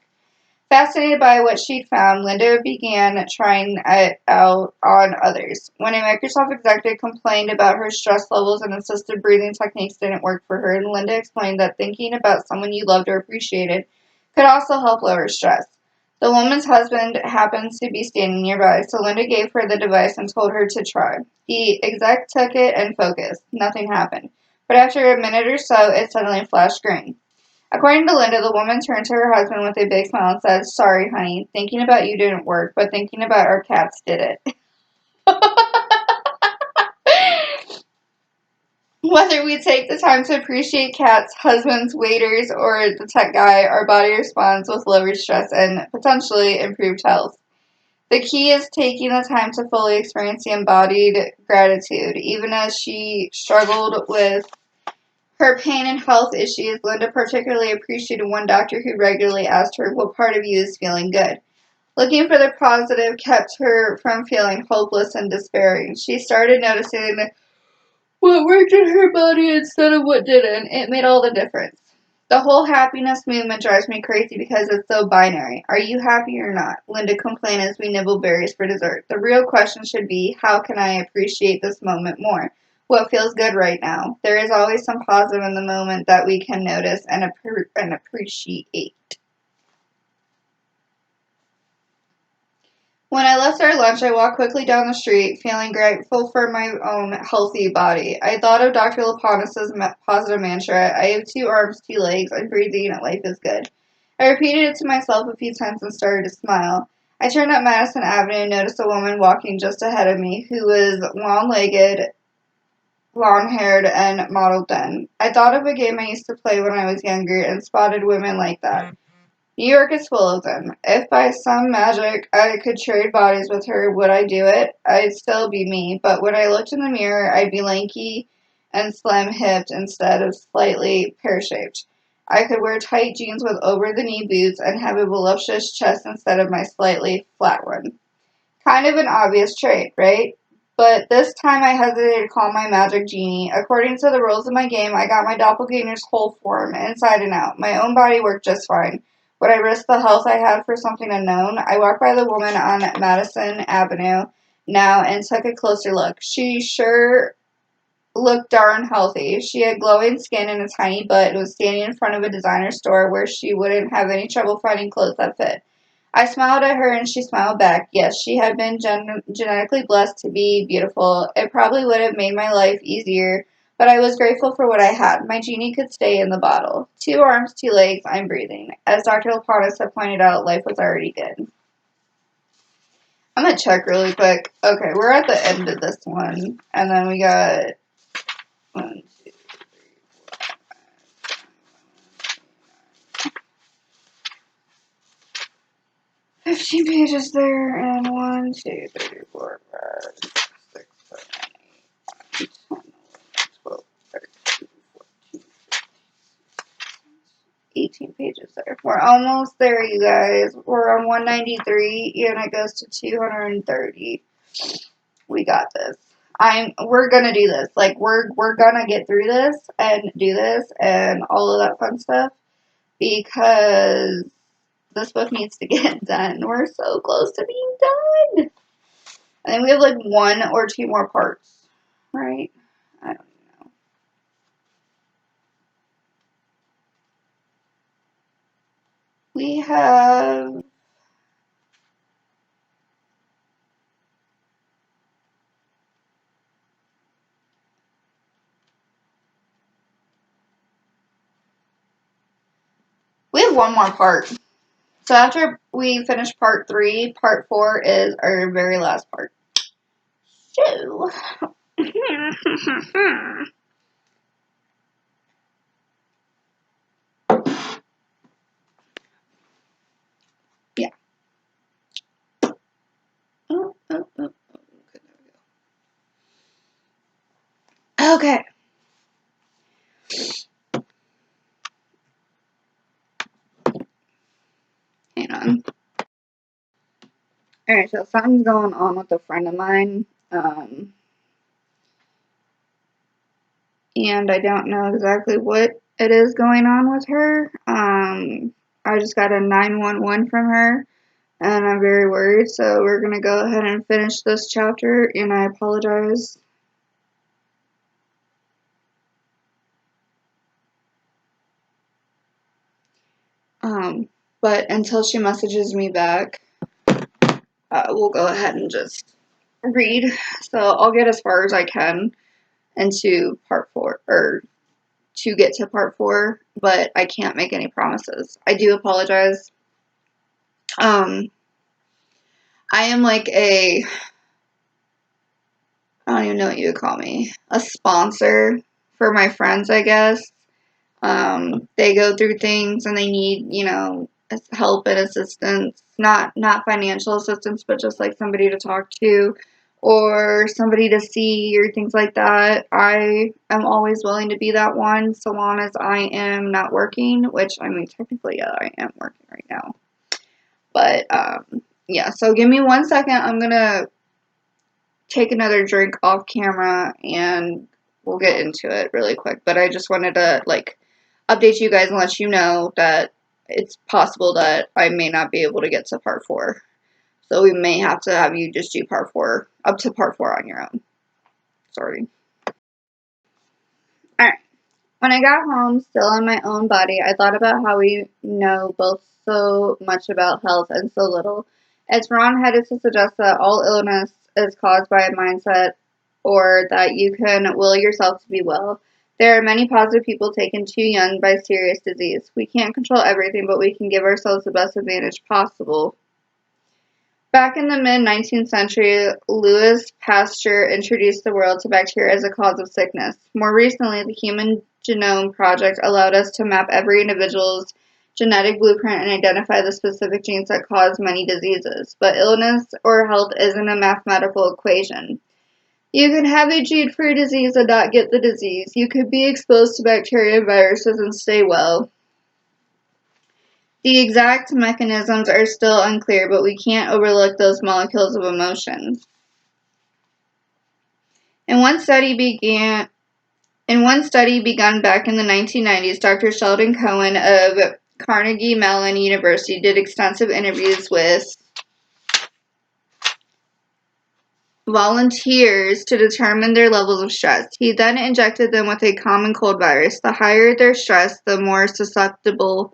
Fascinated by what she'd found, Linda began trying it out on others. When a Microsoft executive complained about her stress levels and insisted breathing techniques didn't work for her, Linda explained that thinking about someone you loved or appreciated could also help lower stress. The woman's husband happened to be standing nearby, so Linda gave her the device and told her to try. The exec took it and focused. Nothing happened. But after a minute or so, it suddenly flashed green. According to Linda, the woman turned to her husband with a big smile and said, "Sorry, honey, thinking about you didn't work, but thinking about our cats did it." Whether we take the time to appreciate cats, husbands, waiters, or the tech guy, our body responds with lower stress and potentially improved health. The key is taking the time to fully experience the embodied gratitude. Even as she struggled with her pain and health issues, Linda particularly appreciated one doctor who regularly asked her, "What part of you is feeling good?" Looking for the positive kept her from feeling hopeless and despairing. She started noticing what worked in her body instead of what didn't. It made all the difference. The whole happiness movement drives me crazy because it's so binary. Are you happy or not? Linda complained as we nibbled berries for dessert. The real question should be, how can I appreciate this moment more? What feels good right now? There is always some positive in the moment that we can notice and appreciate. When I left our lunch, I walked quickly down the street, feeling grateful for my own healthy body. I thought of Dr. Laponis' positive mantra, "I have two arms, two legs, I'm breathing, life is good." I repeated it to myself a few times and started to smile. I turned up Madison Avenue and noticed a woman walking just ahead of me who was long-legged, long-haired, and modeled thin. I thought of a game I used to play when I was younger and spotted women like that. New York is full of them. If by some magic I could trade bodies with her, would I do it? I'd still be me, but when I looked in the mirror, I'd be lanky and slim-hipped instead of slightly pear-shaped. I could wear tight jeans with over-the-knee boots and have a voluptuous chest instead of my slightly flat one. Kind of an obvious trait, right? But this time I hesitated to call my magic genie. According to the rules of my game, I got my doppelganger's whole form, inside and out. My own body worked just fine. Would I risk the health I had for something unknown? I walked by the woman on Madison Avenue now and took a closer look. She sure looked darn healthy. She had glowing skin and a tiny butt and was standing in front of a designer store where she wouldn't have any trouble finding clothes that fit. I smiled at her and she smiled back. Yes, she had been genetically blessed to be beautiful. It probably would have made my life easier, but I was grateful for what I had. My genie could stay in the bottle. Two arms, two legs, I'm breathing. As Dr. Laponis had pointed out, life was already good. I'm gonna check really quick. Okay, we're at the end of this one, and then we got 1, 2, 15 pages there, and 1, 2, 3, 4, 5, 6, 7, 8, 9, 10, 12, 13, 14, 18 pages there. We're almost there, you guys. We're on 193, and it goes to 230. We got this. We're gonna do this. Like we're gonna get through this and do this and all of that fun stuff because this book needs to get done. We're so close to being done. I think we have like 1 or 2 more parts, right? I don't know. We have one more part. So after we finish part 3, part 4 is our very last part. So yeah. Okay, Okay. Hang on. Alright, so something's going on with a friend of mine. And I don't know exactly what it is going on with her. I just got a 911 from her, and I'm very worried, so we're gonna go ahead and finish this chapter, and I apologize. But until she messages me back, we'll go ahead and just read. So I'll get as far as I can into part 4, or to get to part 4, but I can't make any promises. I do apologize. I am like I don't even know what you would call me, a sponsor for my friends, I guess. They go through things and they need, help and assistance, not financial assistance, but just like somebody to talk to or somebody to see or things like that. I am always willing to be that one so long as I am not working, which I mean, technically, yeah, I am working right now. But, yeah, so give me 1 second. I'm going to take another drink off camera and we'll get into it really quick. But I just wanted to, update you guys and let you know that it's possible that I may not be able to get to part 4. So we may have to have you just do part 4, up to part 4 on your own. Sorry. Alright. When I got home, still in my own body, I thought about how we know both so much about health and so little. It's wrong-headed to suggest that all illness is caused by a mindset or that you can will yourself to be well. There are many positive people taken too young by serious disease. We can't control everything, but we can give ourselves the best advantage possible. Back in the mid-19th century, Louis Pasteur introduced the world to bacteria as a cause of sickness. More recently, the Human Genome Project allowed us to map every individual's genetic blueprint and identify the specific genes that cause many diseases. But illness or health isn't a mathematical equation. You can have a gene for a disease and not get the disease. You could be exposed to bacteria and viruses and stay well. The exact mechanisms are still unclear, but we can't overlook those molecules of emotion. In one study begun back in the 1990s, Dr. Sheldon Cohen of Carnegie Mellon University did extensive interviews with volunteers to determine their levels of stress. He then injected them with a common cold virus. The higher their stress, the more susceptible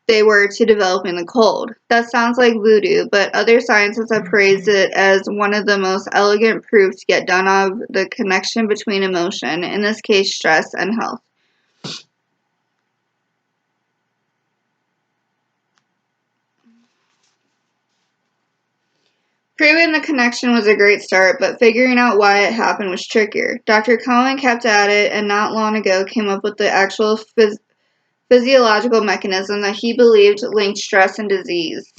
they were to developing the cold. That sounds like voodoo, but other scientists have praised it as one of the most elegant proofs yet done of the connection between emotion, in this case stress, and health. Proving the connection was a great start, but figuring out why it happened was trickier. Dr. Cohen kept at it and not long ago came up with the actual physiological mechanism that he believed linked stress and disease.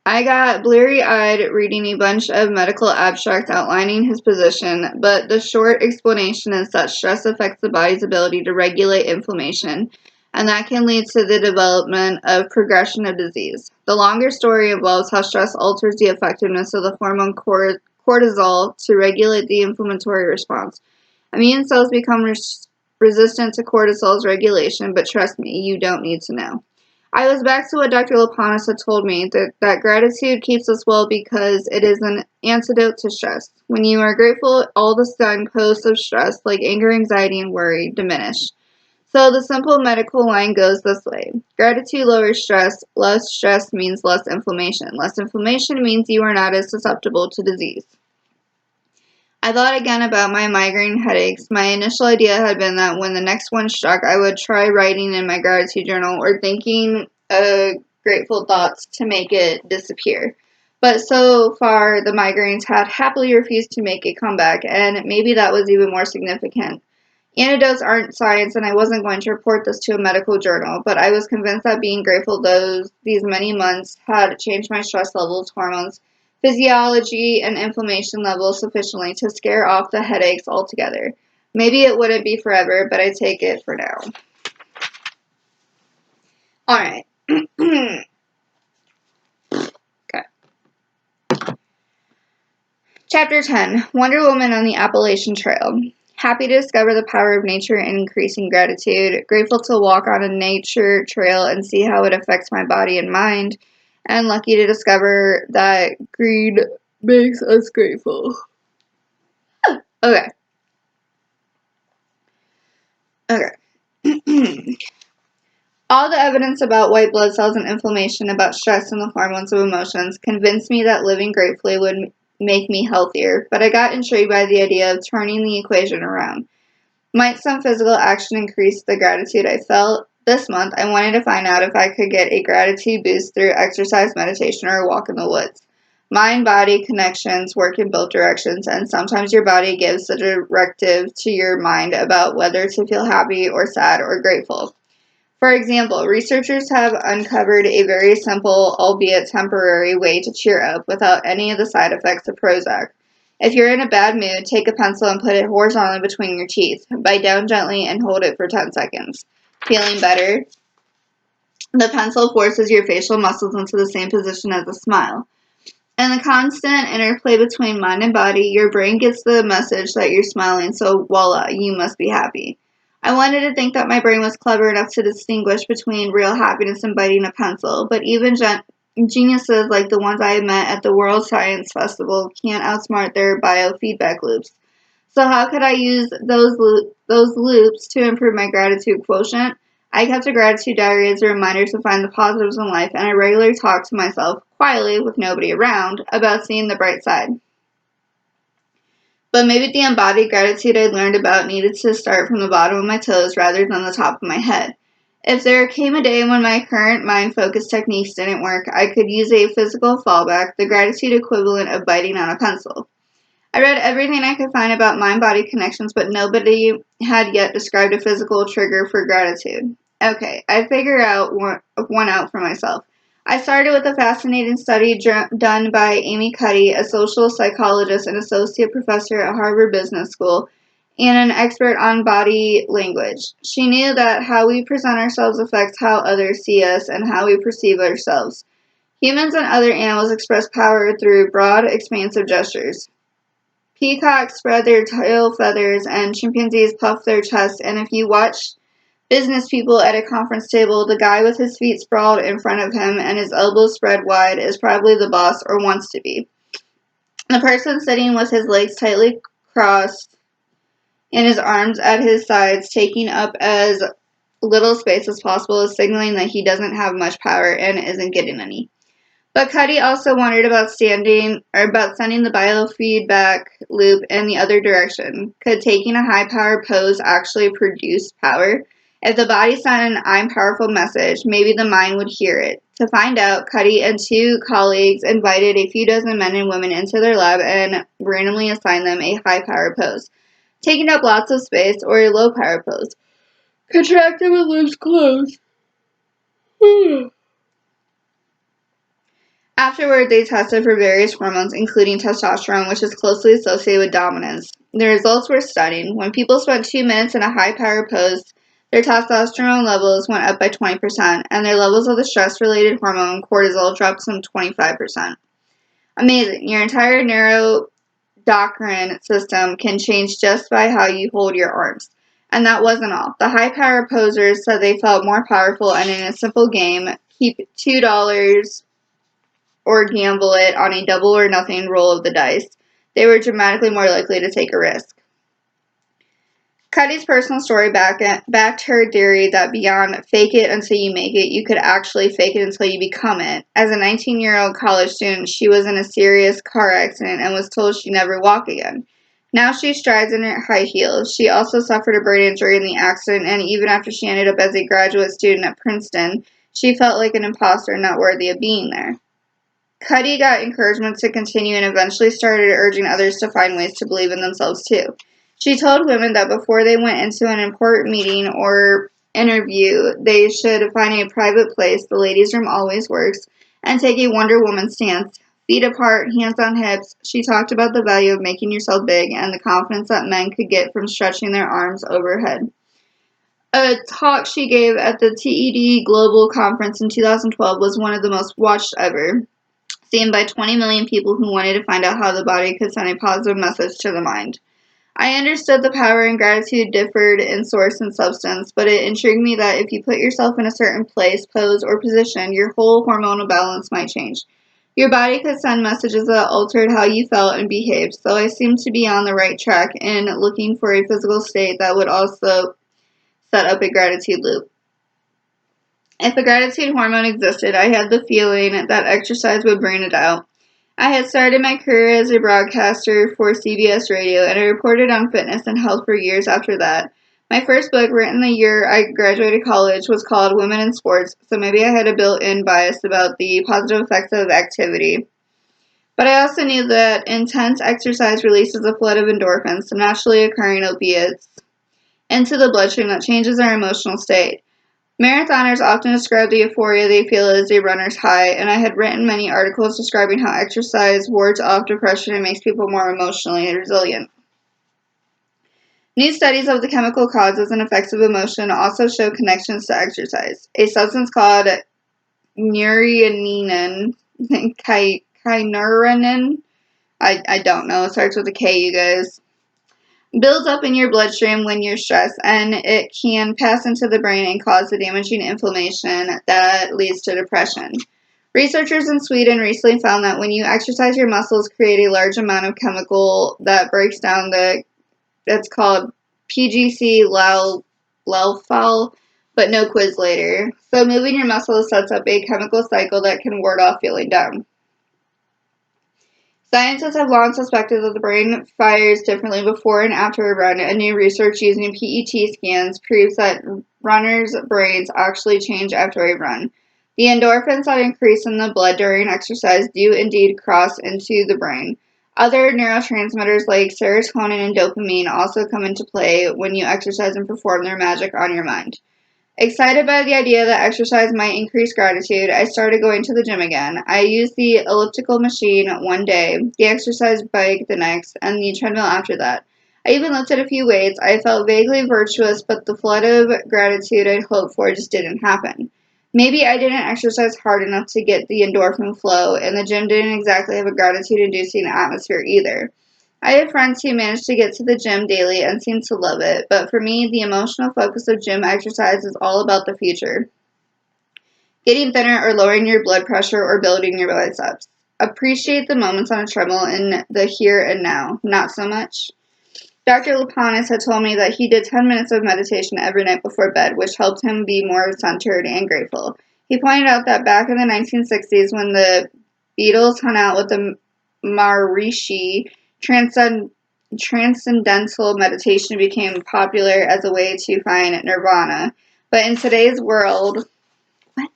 I got bleary-eyed reading a bunch of medical abstracts outlining his position, but the short explanation is that stress affects the body's ability to regulate inflammation, and that can lead to the development of progression of disease. The longer story involves how stress alters the effectiveness of the hormone cortisol to regulate the inflammatory response. Immune cells become resistant to cortisol's regulation, but trust me, you don't need to know. I was back to what Dr. Lapanis had told me, that gratitude keeps us well because it is an antidote to stress. When you are grateful, all the signposts of stress, like anger, anxiety, and worry, diminish. So the simple medical line goes this way. Gratitude lowers stress. Less stress means less inflammation. Less inflammation means you are not as susceptible to disease. I thought again about my migraine headaches. My initial idea had been that when the next one struck, I would try writing in my gratitude journal or thinking grateful thoughts to make it disappear. But so far, the migraines had happily refused to make a comeback, and maybe that was even more significant. Antidotes aren't science, and I wasn't going to report this to a medical journal, but I was convinced that being grateful these many months had changed my stress levels, hormones, physiology, and inflammation levels sufficiently to scare off the headaches altogether. Maybe it wouldn't be forever, but I take it for now. Alright. Okay. Chapter 10, Wonder Woman on the Appalachian Trail. Happy to discover the power of nature and increasing gratitude. Grateful to walk on a nature trail and see how it affects my body and mind. And lucky to discover that greed makes us grateful. Okay. All the evidence about white blood cells and inflammation, about stress and the hormones of emotions, convinced me that living gratefully would make me healthier, but I got intrigued by the idea of turning the equation around. Might some physical action increase the gratitude I felt? This month, I wanted to find out if I could get a gratitude boost through exercise, meditation, or a walk in the woods. Mind-body connections work in both directions, and sometimes your body gives a directive to your mind about whether to feel happy or sad or grateful. For example, researchers have uncovered a very simple, albeit temporary, way to cheer up without any of the side effects of Prozac. If you're in a bad mood, take a pencil and put it horizontally between your teeth. Bite down gently and hold it for 10 seconds. Feeling better? The pencil forces your facial muscles into the same position as a smile. And the constant interplay between mind and body, your brain gets the message that you're smiling, so voila, you must be happy. I wanted to think that my brain was clever enough to distinguish between real happiness and biting a pencil, but even geniuses like the ones I met at the World Science Festival can't outsmart their biofeedback loops. So how could I use those loops to improve my gratitude quotient? I kept a gratitude diary as a reminder to find the positives in life, and I regularly talked to myself, quietly, with nobody around, about seeing the bright side. But maybe the embodied gratitude I learned about needed to start from the bottom of my toes rather than the top of my head. If there came a day when my current mind-focused techniques didn't work, I could use a physical fallback, the gratitude equivalent of biting on a pencil. I read everything I could find about mind-body connections, but nobody had yet described a physical trigger for gratitude. Okay, I figured out one out for myself. I started with a fascinating study done by Amy Cuddy, a social psychologist and associate professor at Harvard Business School, and an expert on body language. She knew that how we present ourselves affects how others see us and how we perceive ourselves. Humans and other animals express power through broad, expansive gestures. Peacocks spread their tail feathers and chimpanzees puff their chests, and if you watch business people at a conference table, the guy with his feet sprawled in front of him and his elbows spread wide is probably the boss or wants to be. The person sitting with his legs tightly crossed and his arms at his sides, taking up as little space as possible, is signaling that he doesn't have much power and isn't getting any. But Cuddy also wondered about sending the biofeedback loop in the other direction. Could taking a high-power pose actually produce power? If the body sent an I'm powerful message, maybe the mind would hear it. To find out, Cuddy and two colleagues invited a few dozen men and women into their lab and randomly assigned them a high power pose, taking up lots of space, or a low power pose. Contracted with lips closed. Afterward, they tested for various hormones, including testosterone, which is closely associated with dominance. The results were stunning. When people spent 2 minutes in a high-power pose, their testosterone levels went up by 20%, and their levels of the stress-related hormone cortisol dropped some 25%. Amazing. Your entire neuroendocrine system can change just by how you hold your arms. And that wasn't all. The high-power posers said they felt more powerful, and in a simple game, keep $2 or gamble it on a double or nothing roll of the dice, they were dramatically more likely to take a risk. Cuddy's personal story backed her theory that beyond fake it until you make it, you could actually fake it until you become it. As a 19-year-old college student, she was in a serious car accident and was told she'd never walk again. Now she strides in her high heels. She also suffered a brain injury in the accident, and even after she ended up as a graduate student at Princeton, she felt like an imposter not worthy of being there. Cuddy got encouragement to continue and eventually started urging others to find ways to believe in themselves too. She told women that before they went into an important meeting or interview, they should find a private place, the ladies' room always works, and take a Wonder Woman stance. Feet apart, hands on hips, she talked about the value of making yourself big and the confidence that men could get from stretching their arms overhead. A talk she gave at the TED Global Conference in 2012 was one of the most watched ever, seen by 20 million people who wanted to find out how the body could send a positive message to the mind. I understood the power and gratitude differed in source and substance, but it intrigued me that if you put yourself in a certain place, pose, or position, your whole hormonal balance might change. Your body could send messages that altered how you felt and behaved, so I seemed to be on the right track in looking for a physical state that would also set up a gratitude loop. If a gratitude hormone existed, I had the feeling that exercise would bring it out. I had started my career as a broadcaster for CBS Radio, and I reported on fitness and health for years after that. My first book, written the year I graduated college, was called Women in Sports, so maybe I had a built-in bias about the positive effects of activity. But I also knew that intense exercise releases a flood of endorphins, some naturally occurring opiates, into the bloodstream that changes our emotional state. Marathoners often describe the euphoria they feel as a runner's high, and I had written many articles describing how exercise wards off depression and makes people more emotionally resilient. New studies of the chemical causes and effects of emotion also show connections to exercise. A substance called kynurenine, kynurenine, I don't know, it starts with a K, you guys, builds up in your bloodstream when you're stressed, and it can pass into the brain and cause the damaging inflammation that leads to depression. Researchers in Sweden recently found that when you exercise, your muscles create a large amount of chemical that breaks down that's called PGC Lelfal, but no quiz later. So moving your muscles sets up a chemical cycle that can ward off feeling down. Scientists have long suspected that the brain fires differently before and after a run, and new research using PET scans proves that runners' brains actually change after a run. The endorphins that increase in the blood during exercise do indeed cross into the brain. Other neurotransmitters like serotonin and dopamine also come into play when you exercise and perform their magic on your mind. Excited by the idea that exercise might increase gratitude, I started going to the gym again. I used the elliptical machine one day, the exercise bike the next, and the treadmill after that. I even lifted a few weights. I felt vaguely virtuous, but the flood of gratitude I'd hoped for just didn't happen. Maybe I didn't exercise hard enough to get the endorphin flow, and the gym didn't exactly have a gratitude-inducing atmosphere either. I have friends who manage to get to the gym daily and seem to love it, but for me, the emotional focus of gym exercise is all about the future. Getting thinner or lowering your blood pressure or building your biceps. Appreciate the moments on a treadmill in the here and now. Not so much. Dr. Lapanis had told me that he did 10 minutes of meditation every night before bed, which helped him be more centered and grateful. He pointed out that back in the 1960s, when the Beatles hung out with the Maharishi, transcendental meditation became popular as a way to find nirvana. But in today's world, what?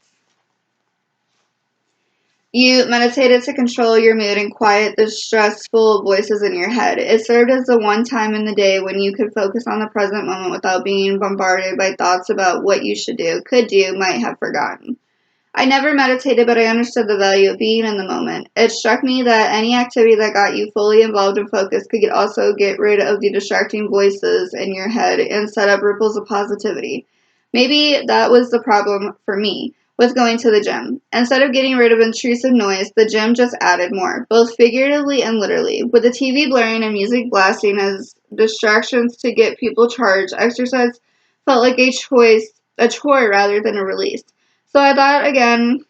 You meditated to control your mood and quiet the stressful voices in your head. It served as the one time in the day when you could focus on the present moment without being bombarded by thoughts about what you should do, could do, might have forgotten. I never meditated, but I understood the value of being in the moment. It struck me that any activity that got you fully involved and focused could also get rid of the distracting voices in your head and set up ripples of positivity. Maybe that was the problem for me with going to the gym. Instead of getting rid of intrusive noise, the gym just added more, both figuratively and literally. With the TV blaring and music blasting as distractions to get people charged, exercise felt like a chore rather than a release. So I thought again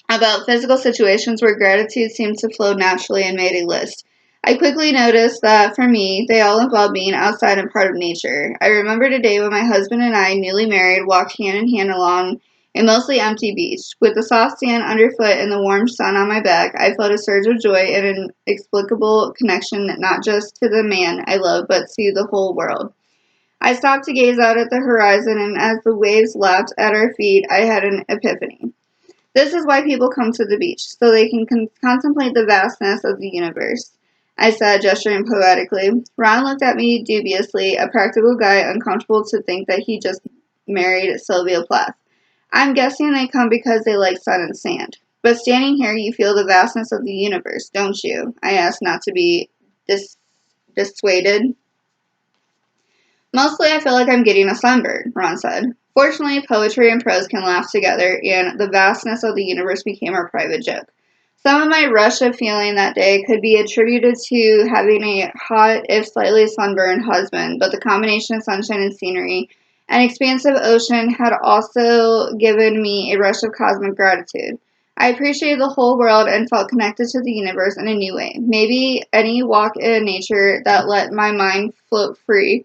about physical situations where gratitude seemed to flow naturally and made a list. I quickly noticed that for me, they all involved being outside and part of nature. I remembered a day when my husband and I, newly married, walked hand in hand along a mostly empty beach. With the soft sand underfoot and the warm sun on my back, I felt a surge of joy and an inexplicable connection not just to the man I love, but to the whole world. I stopped to gaze out at the horizon, and as the waves lapped at our feet, I had an epiphany. This is why people come to the beach, so they can contemplate the vastness of the universe, I said, gesturing poetically. Ron looked at me dubiously, a practical guy uncomfortable to think that he just married Sylvia Plath. I'm guessing they come because they like sun and sand. But standing here, you feel the vastness of the universe, don't you? I asked, not to be dissuaded. Mostly I feel like I'm getting a sunburn, Ron said. Fortunately, poetry and prose can laugh together, and the vastness of the universe became our private joke. Some of my rush of feeling that day could be attributed to having a hot, if slightly sunburned, husband, but the combination of sunshine and scenery and expansive ocean had also given me a rush of cosmic gratitude. I appreciated the whole world and felt connected to the universe in a new way. Maybe any walk in nature that let my mind float free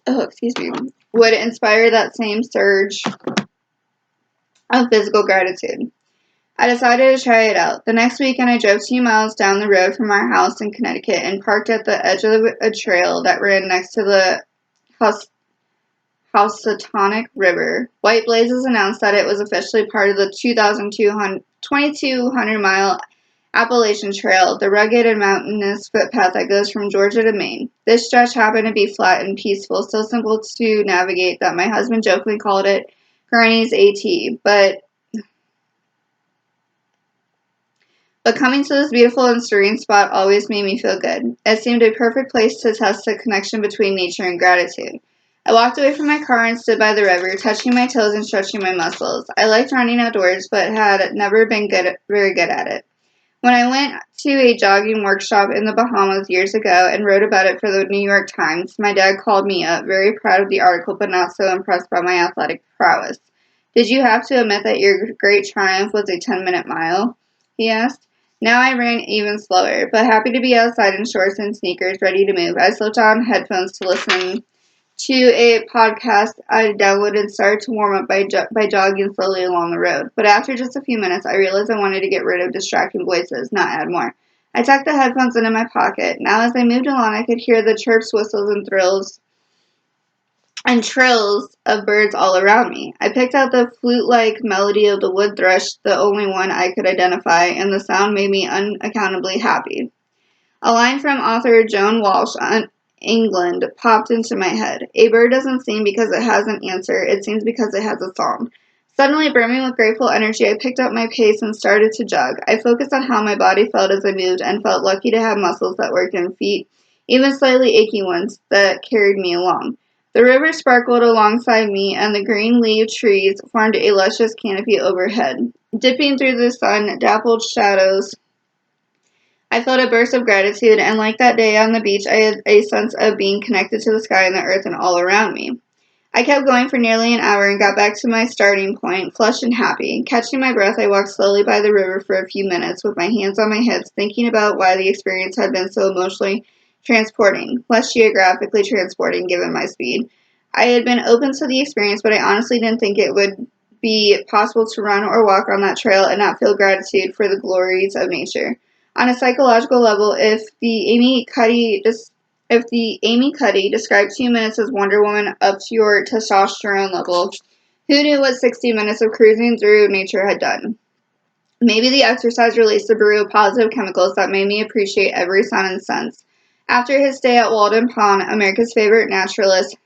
would inspire that same surge of physical gratitude. I decided to try it out. The next weekend, I drove 2 miles down the road from our house in Connecticut and parked at the edge of a trail that ran next to the Housatonic River. White Blazes announced that it was officially part of the 2,200-mile Appalachian Trail, the rugged and mountainous footpath that goes from Georgia to Maine. This stretch happened to be flat and peaceful, so simple to navigate that my husband jokingly called it Granny's AT. But coming to this beautiful and serene spot always made me feel good. It seemed a perfect place to test the connection between nature and gratitude. I walked away from my car and stood by the river, touching my toes and stretching my muscles. I liked running outdoors, but had never been very good at it. When I went to a jogging workshop in the Bahamas years ago and wrote about it for the New York Times, my dad called me up, very proud of the article but not so impressed by my athletic prowess. Did you have to admit that your great triumph was a 10-minute mile? He asked. Now I ran even slower, but happy to be outside in shorts and sneakers, ready to move. I slipped on headphones to listen to a podcast I downloaded and started to warm up by jogging slowly along the road. But after just a few minutes, I realized I wanted to get rid of distracting voices, not add more. I tucked the headphones into my pocket. Now as I moved along, I could hear the chirps, whistles, and trills of birds all around me. I picked out the flute-like melody of the wood thrush, the only one I could identify, and the sound made me unaccountably happy. A line from author Joan Walsh on England popped into my head. A bird doesn't sing because it has an answer, it sings because it has a song. Suddenly, brimming with grateful energy, I picked up my pace and started to jog. I focused on how my body felt as I moved and felt lucky to have muscles that worked and feet, even slightly achy ones, that carried me along. The river sparkled alongside me, and the green-leaved trees formed a luscious canopy overhead. Dipping through the sun-dappled shadows, I felt a burst of gratitude, and like that day on the beach, I had a sense of being connected to the sky and the earth and all around me. I kept going for nearly an hour and got back to my starting point, flushed and happy. Catching my breath, I walked slowly by the river for a few minutes with my hands on my hips, thinking about why the experience had been so emotionally transporting, less geographically transporting given my speed. I had been open to the experience, but I honestly didn't think it would be possible to run or walk on that trail and not feel gratitude for the glories of nature. On a psychological level, if the Amy Cuddy If the Amy Cuddy describes 2 minutes as Wonder Woman up to your testosterone level, who knew what 60 minutes of cruising through nature had done? Maybe the exercise released a brew of positive chemicals that made me appreciate every sound and sense. After his stay at Walden Pond, America's favorite naturalist,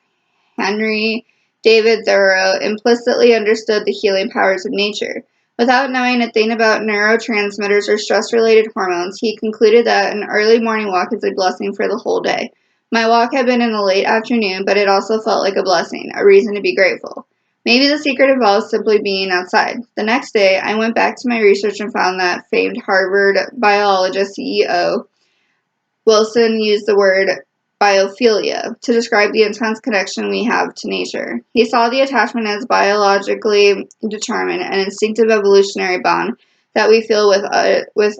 Henry David Thoreau, implicitly understood the healing powers of nature. Without knowing a thing about neurotransmitters or stress-related hormones, he concluded that an early morning walk is a blessing for the whole day. My walk had been in the late afternoon, but it also felt like a blessing, a reason to be grateful. Maybe the secret involves simply being outside. The next day, I went back to my research and found that famed Harvard biologist CEO Wilson used the word biophilia to describe the intense connection we have to nature. He saw the attachment as biologically determined, an instinctive evolutionary bond that we feel with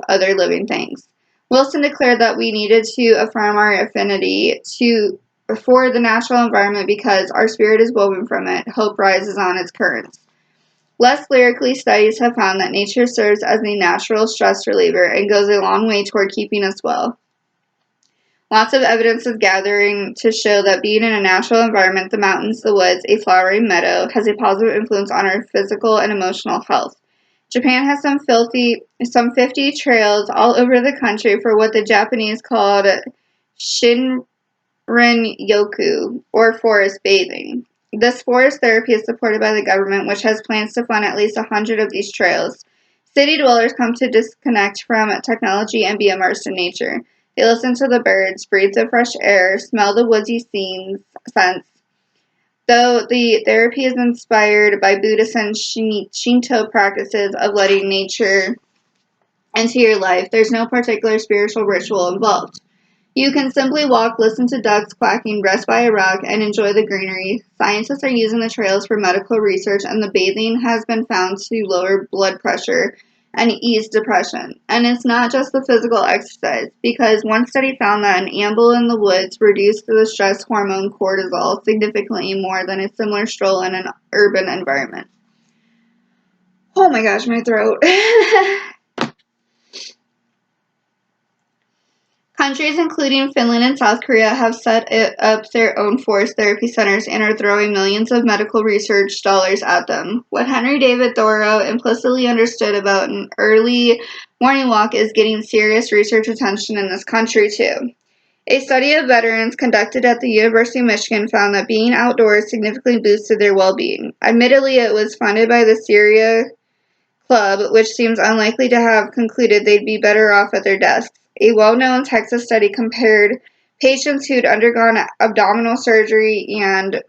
other living things. Wilson declared that we needed to affirm our affinity for the natural environment because our spirit is woven from it, hope rises on its currents. Less lyrically, studies have found that nature serves as a natural stress reliever and goes a long way toward keeping us well. Lots of evidence is gathering to show that being in a natural environment, the mountains, the woods, a flowering meadow, has a positive influence on our physical and emotional health. Japan has some 50 trails all over the country for what the Japanese called Shinrin-yoku, or forest bathing. This forest therapy is supported by the government, which has plans to fund at least 100 of these trails. City dwellers come to disconnect from technology and be immersed in nature. They listen to the birds, breathe the fresh air, smell the woodsy scents. Though the therapy is inspired by Buddhist and Shinto practices of letting nature into your life, there's no particular spiritual ritual involved. You can simply walk, listen to ducks quacking, rest by a rock, and enjoy the greenery. Scientists are using the trails for medical research, and the bathing has been found to lower blood pressure and ease depression. And it's not just the physical exercise, because one study found that an amble in the woods reduced the stress hormone cortisol significantly more than a similar stroll in an urban environment. Oh my gosh, my throat. Countries including Finland and South Korea have set up their own forest therapy centers and are throwing millions of medical research dollars at them. What Henry David Thoreau implicitly understood about an early morning walk is getting serious research attention in this country too. A study of veterans conducted at the University of Michigan found that being outdoors significantly boosted their well-being. Admittedly, it was funded by the Syria Club, which seems unlikely to have concluded they'd be better off at their desks. A well-known Texas study compared patients who'd undergone abdominal surgery and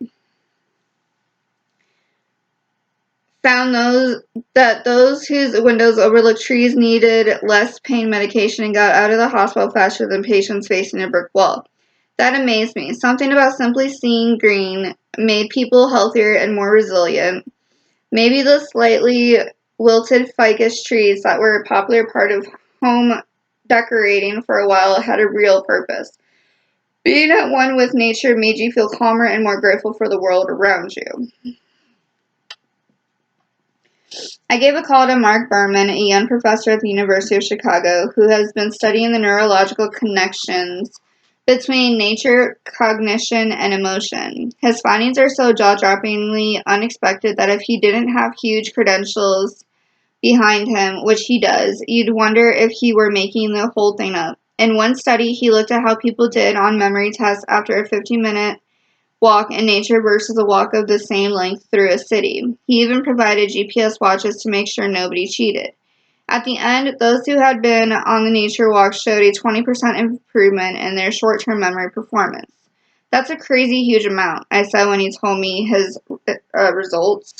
found those whose windows overlooked trees needed less pain medication and got out of the hospital faster than patients facing a brick wall. That amazed me. Something about simply seeing green made people healthier and more resilient. Maybe the slightly wilted ficus trees that were a popular part of home decorating for a while had a real purpose. Being at one with nature made you feel calmer and more grateful for the world around you. I gave a call to Mark Berman, a young professor at the University of Chicago, who has been studying the neurological connections between nature, cognition, and emotion. His findings are so jaw-droppingly unexpected that if he didn't have huge credentials behind him, which he does, you'd wonder if he were making the whole thing up. In one study, he looked at how people did on memory tests after a 15-minute walk in nature versus a walk of the same length through a city. He even provided GPS watches to make sure nobody cheated. At the end, those who had been on the nature walk showed a 20% improvement in their short-term memory performance. That's a crazy huge amount, I said when he told me his results.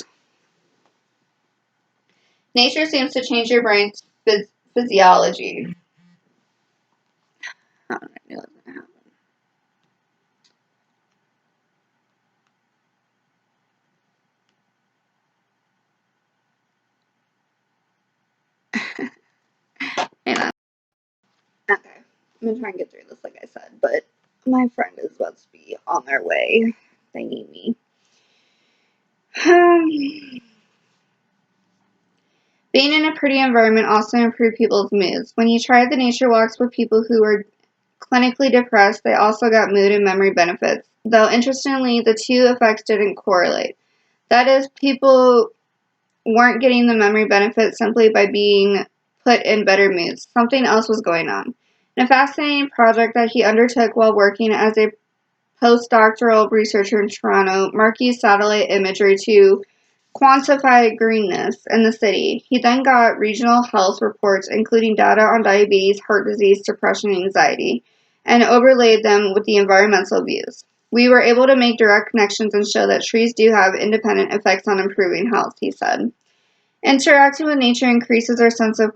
Nature seems to change your brain's physiology. How did I know that was going to happen? Hang on. Okay. I'm going to try and get through this like I said, but my friend is about to be on their way. They need me. Being in a pretty environment also improves people's moods. When you try the nature walks with people who are clinically depressed, they also got mood and memory benefits. Though, interestingly, the two effects didn't correlate. That is, people weren't getting the memory benefits simply by being put in better moods. Something else was going on. In a fascinating project that he undertook while working as a postdoctoral researcher in Toronto, Mark used satellite imagery to quantify greenness in the city. He then got regional health reports, including data on diabetes, heart disease, depression, and anxiety, and overlaid them with the environmental views. We were able to make direct connections and show that trees do have independent effects on improving health, he said. Interacting with nature increases our sense of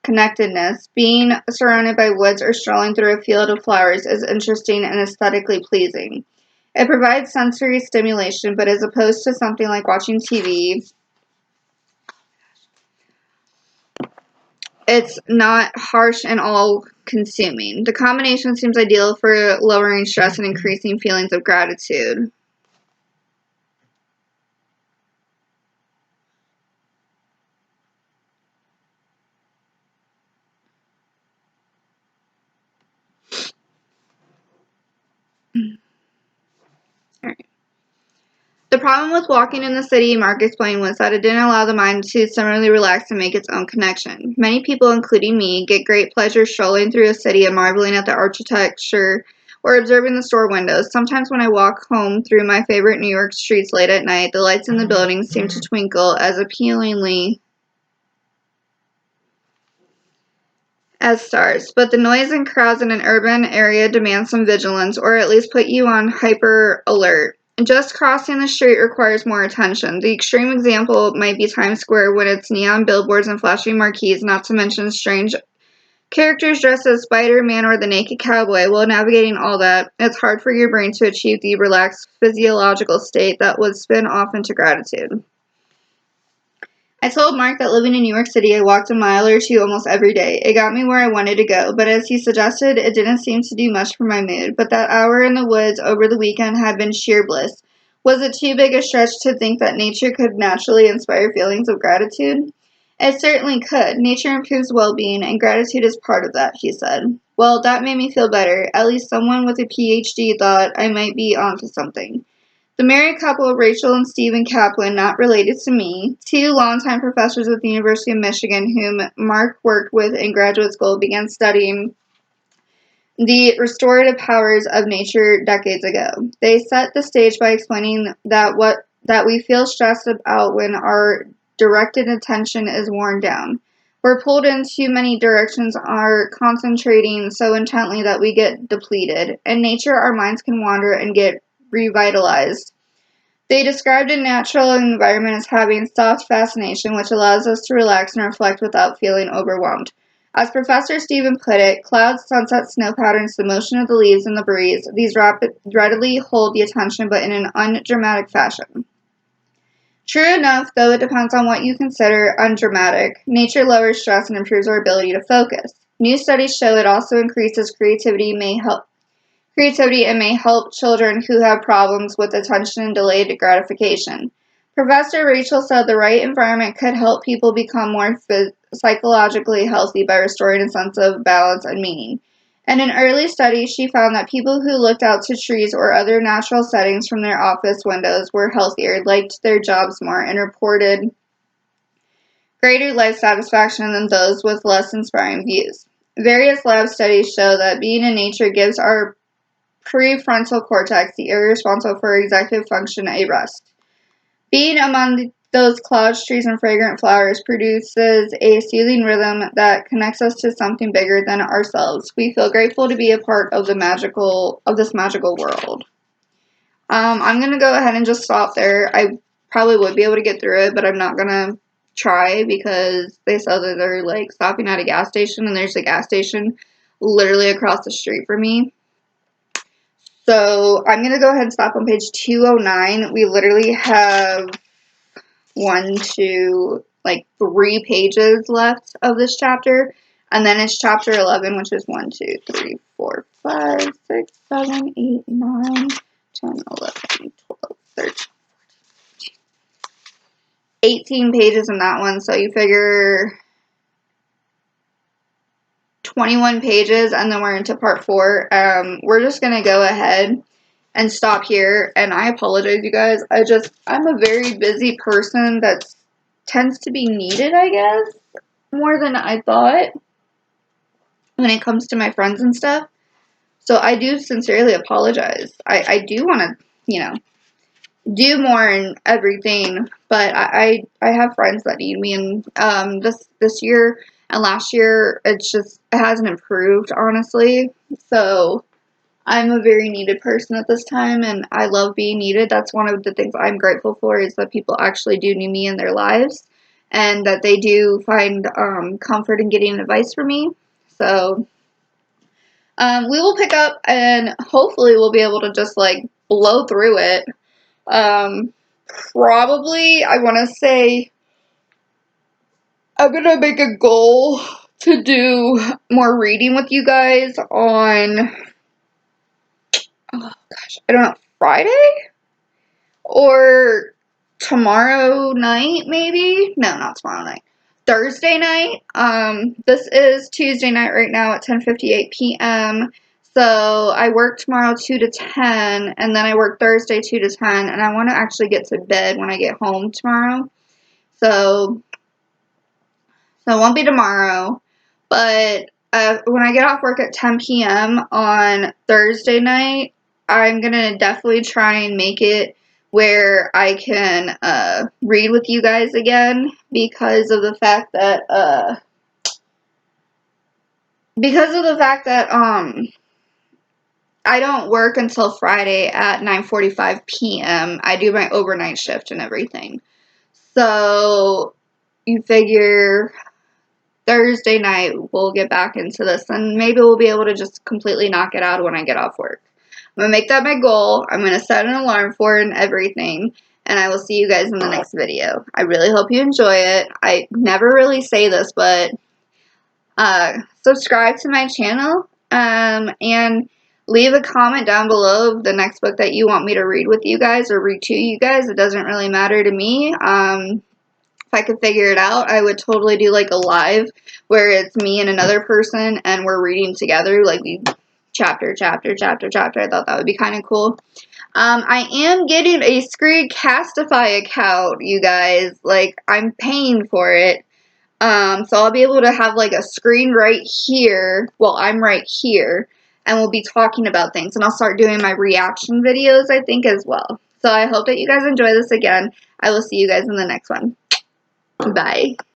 connectedness. Being surrounded by woods or strolling through a field of flowers is interesting and aesthetically pleasing. It provides sensory stimulation, but as opposed to something like watching TV, it's not harsh and all-consuming. The combination seems ideal for lowering stress and increasing feelings of gratitude. The problem with walking in the city, Mark explained, was that it didn't allow the mind to similarly relax and make its own connection. Many people, including me, get great pleasure strolling through a city and marveling at the architecture or observing the store windows. Sometimes when I walk home through my favorite New York streets late at night, the lights in the buildings seem to twinkle as appealingly as stars, but the noise and crowds in an urban area demand some vigilance, or at least put you on hyper alert. Just crossing the street requires more attention. The extreme example might be Times Square with its neon billboards and flashing marquees, not to mention strange characters dressed as Spider-Man or the Naked Cowboy. While navigating all that, it's hard for your brain to achieve the relaxed physiological state that would spin off into gratitude. I told Mark that living in New York City, I walked a mile or two almost every day. It got me where I wanted to go, but as he suggested, it didn't seem to do much for my mood. But that hour in the woods over the weekend had been sheer bliss. Was it too big a stretch to think that nature could naturally inspire feelings of gratitude? It certainly could. Nature improves well-being, and gratitude is part of that, he said. Well, that made me feel better. At least someone with a PhD thought I might be onto something. The married couple, Rachel and Stephen Kaplan, not related to me, two longtime professors at the University of Michigan whom Mark worked with in graduate school, began studying the restorative powers of nature decades ago. They set the stage by explaining that we feel stressed about when our directed attention is worn down. We're pulled in too many directions, are concentrating so intently that we get depleted. In nature, our minds can wander and get revitalized. They described a natural environment as having soft fascination, which allows us to relax and reflect without feeling overwhelmed. As Professor Stephen put it, clouds, sunsets, snow patterns, the motion of the leaves in the breeze, these readily hold the attention, but in an undramatic fashion. True enough, though it depends on what you consider undramatic, nature lowers stress and improves our ability to focus. New studies show it also increases creativity and may help children who have problems with attention and delayed gratification. Professor Rachel said the right environment could help people become more psychologically healthy by restoring a sense of balance and meaning. In an early study, she found that people who looked out to trees or other natural settings from their office windows were healthier, liked their jobs more, and reported greater life satisfaction than those with less inspiring views. Various lab studies show that being in nature gives our prefrontal cortex, the area responsible for executive function, a rest. Being among those clouds, trees, and fragrant flowers produces a soothing rhythm that connects us to something bigger than ourselves. We feel grateful to be a part of this magical world. I'm gonna go ahead and just stop there. I probably would be able to get through it, but I'm not gonna try because they said that they're like stopping at a gas station, and there's a gas station literally across the street from me. So I'm going to go ahead and stop on page 209. We literally have 3 pages left of this chapter. And then it's chapter 11, which is 1, 2, 3, 4, 5, 6, 7, 8, 9, 10, 11, 12, 13, 18 pages in that one. So you figure 21 pages, and then we're into part 4. We're just going to go ahead and stop here, and I apologize, you guys. I'm a very busy person that tends to be needed, I guess, more than I thought when it comes to my friends and stuff. So I do sincerely apologize. I do want to, you know, do more and everything, but I have friends that need me, and this year and last year it hasn't improved, honestly. So I'm a very needed person at this time, and I love being needed. That's one of the things I'm grateful for, is that people actually do need me in their lives, and that they do find comfort in getting advice from me. So we will pick up, and hopefully we'll be able to just like blow through it. Probably, I want to say, I'm going to make a goal to do more reading with you guys on, oh gosh, I don't know, Friday? Or tomorrow night, maybe? No, not tomorrow night. Thursday night. This is Tuesday night right now at 10:58 p.m. So I work tomorrow 2 to 10, and then I work Thursday 2 to 10, and I want to actually get to bed when I get home tomorrow. So it won't be tomorrow, but when I get off work at 10 p.m. on Thursday night, I'm going to definitely try and make it where I can read with you guys again, because of the fact that I don't work until Friday at 9:45 p.m. I do my overnight shift and everything. So you figure Thursday night we'll get back into this, and maybe we'll be able to just completely knock it out when I get off work. I'm going to make that my goal. I'm going to set an alarm for it and everything, and I will see you guys in the next video. I really hope you enjoy it. I never really say this, but subscribe to my channel, and leave a comment down below of the next book that you want me to read with you guys or read to you guys. It doesn't really matter to me. If I could figure it out, I would totally do like a live where it's me and another person and we're reading together, like we chapter. I thought that would be kind of cool. I am getting a Screencastify account, you guys. Like, I'm paying for it. So I'll be able to have like a screen right here. Well, I'm right here, and we'll be talking about things, and I'll start doing my reaction videos, I think, as well. So I hope that you guys enjoy this again. I will see you guys in the next one. Bye.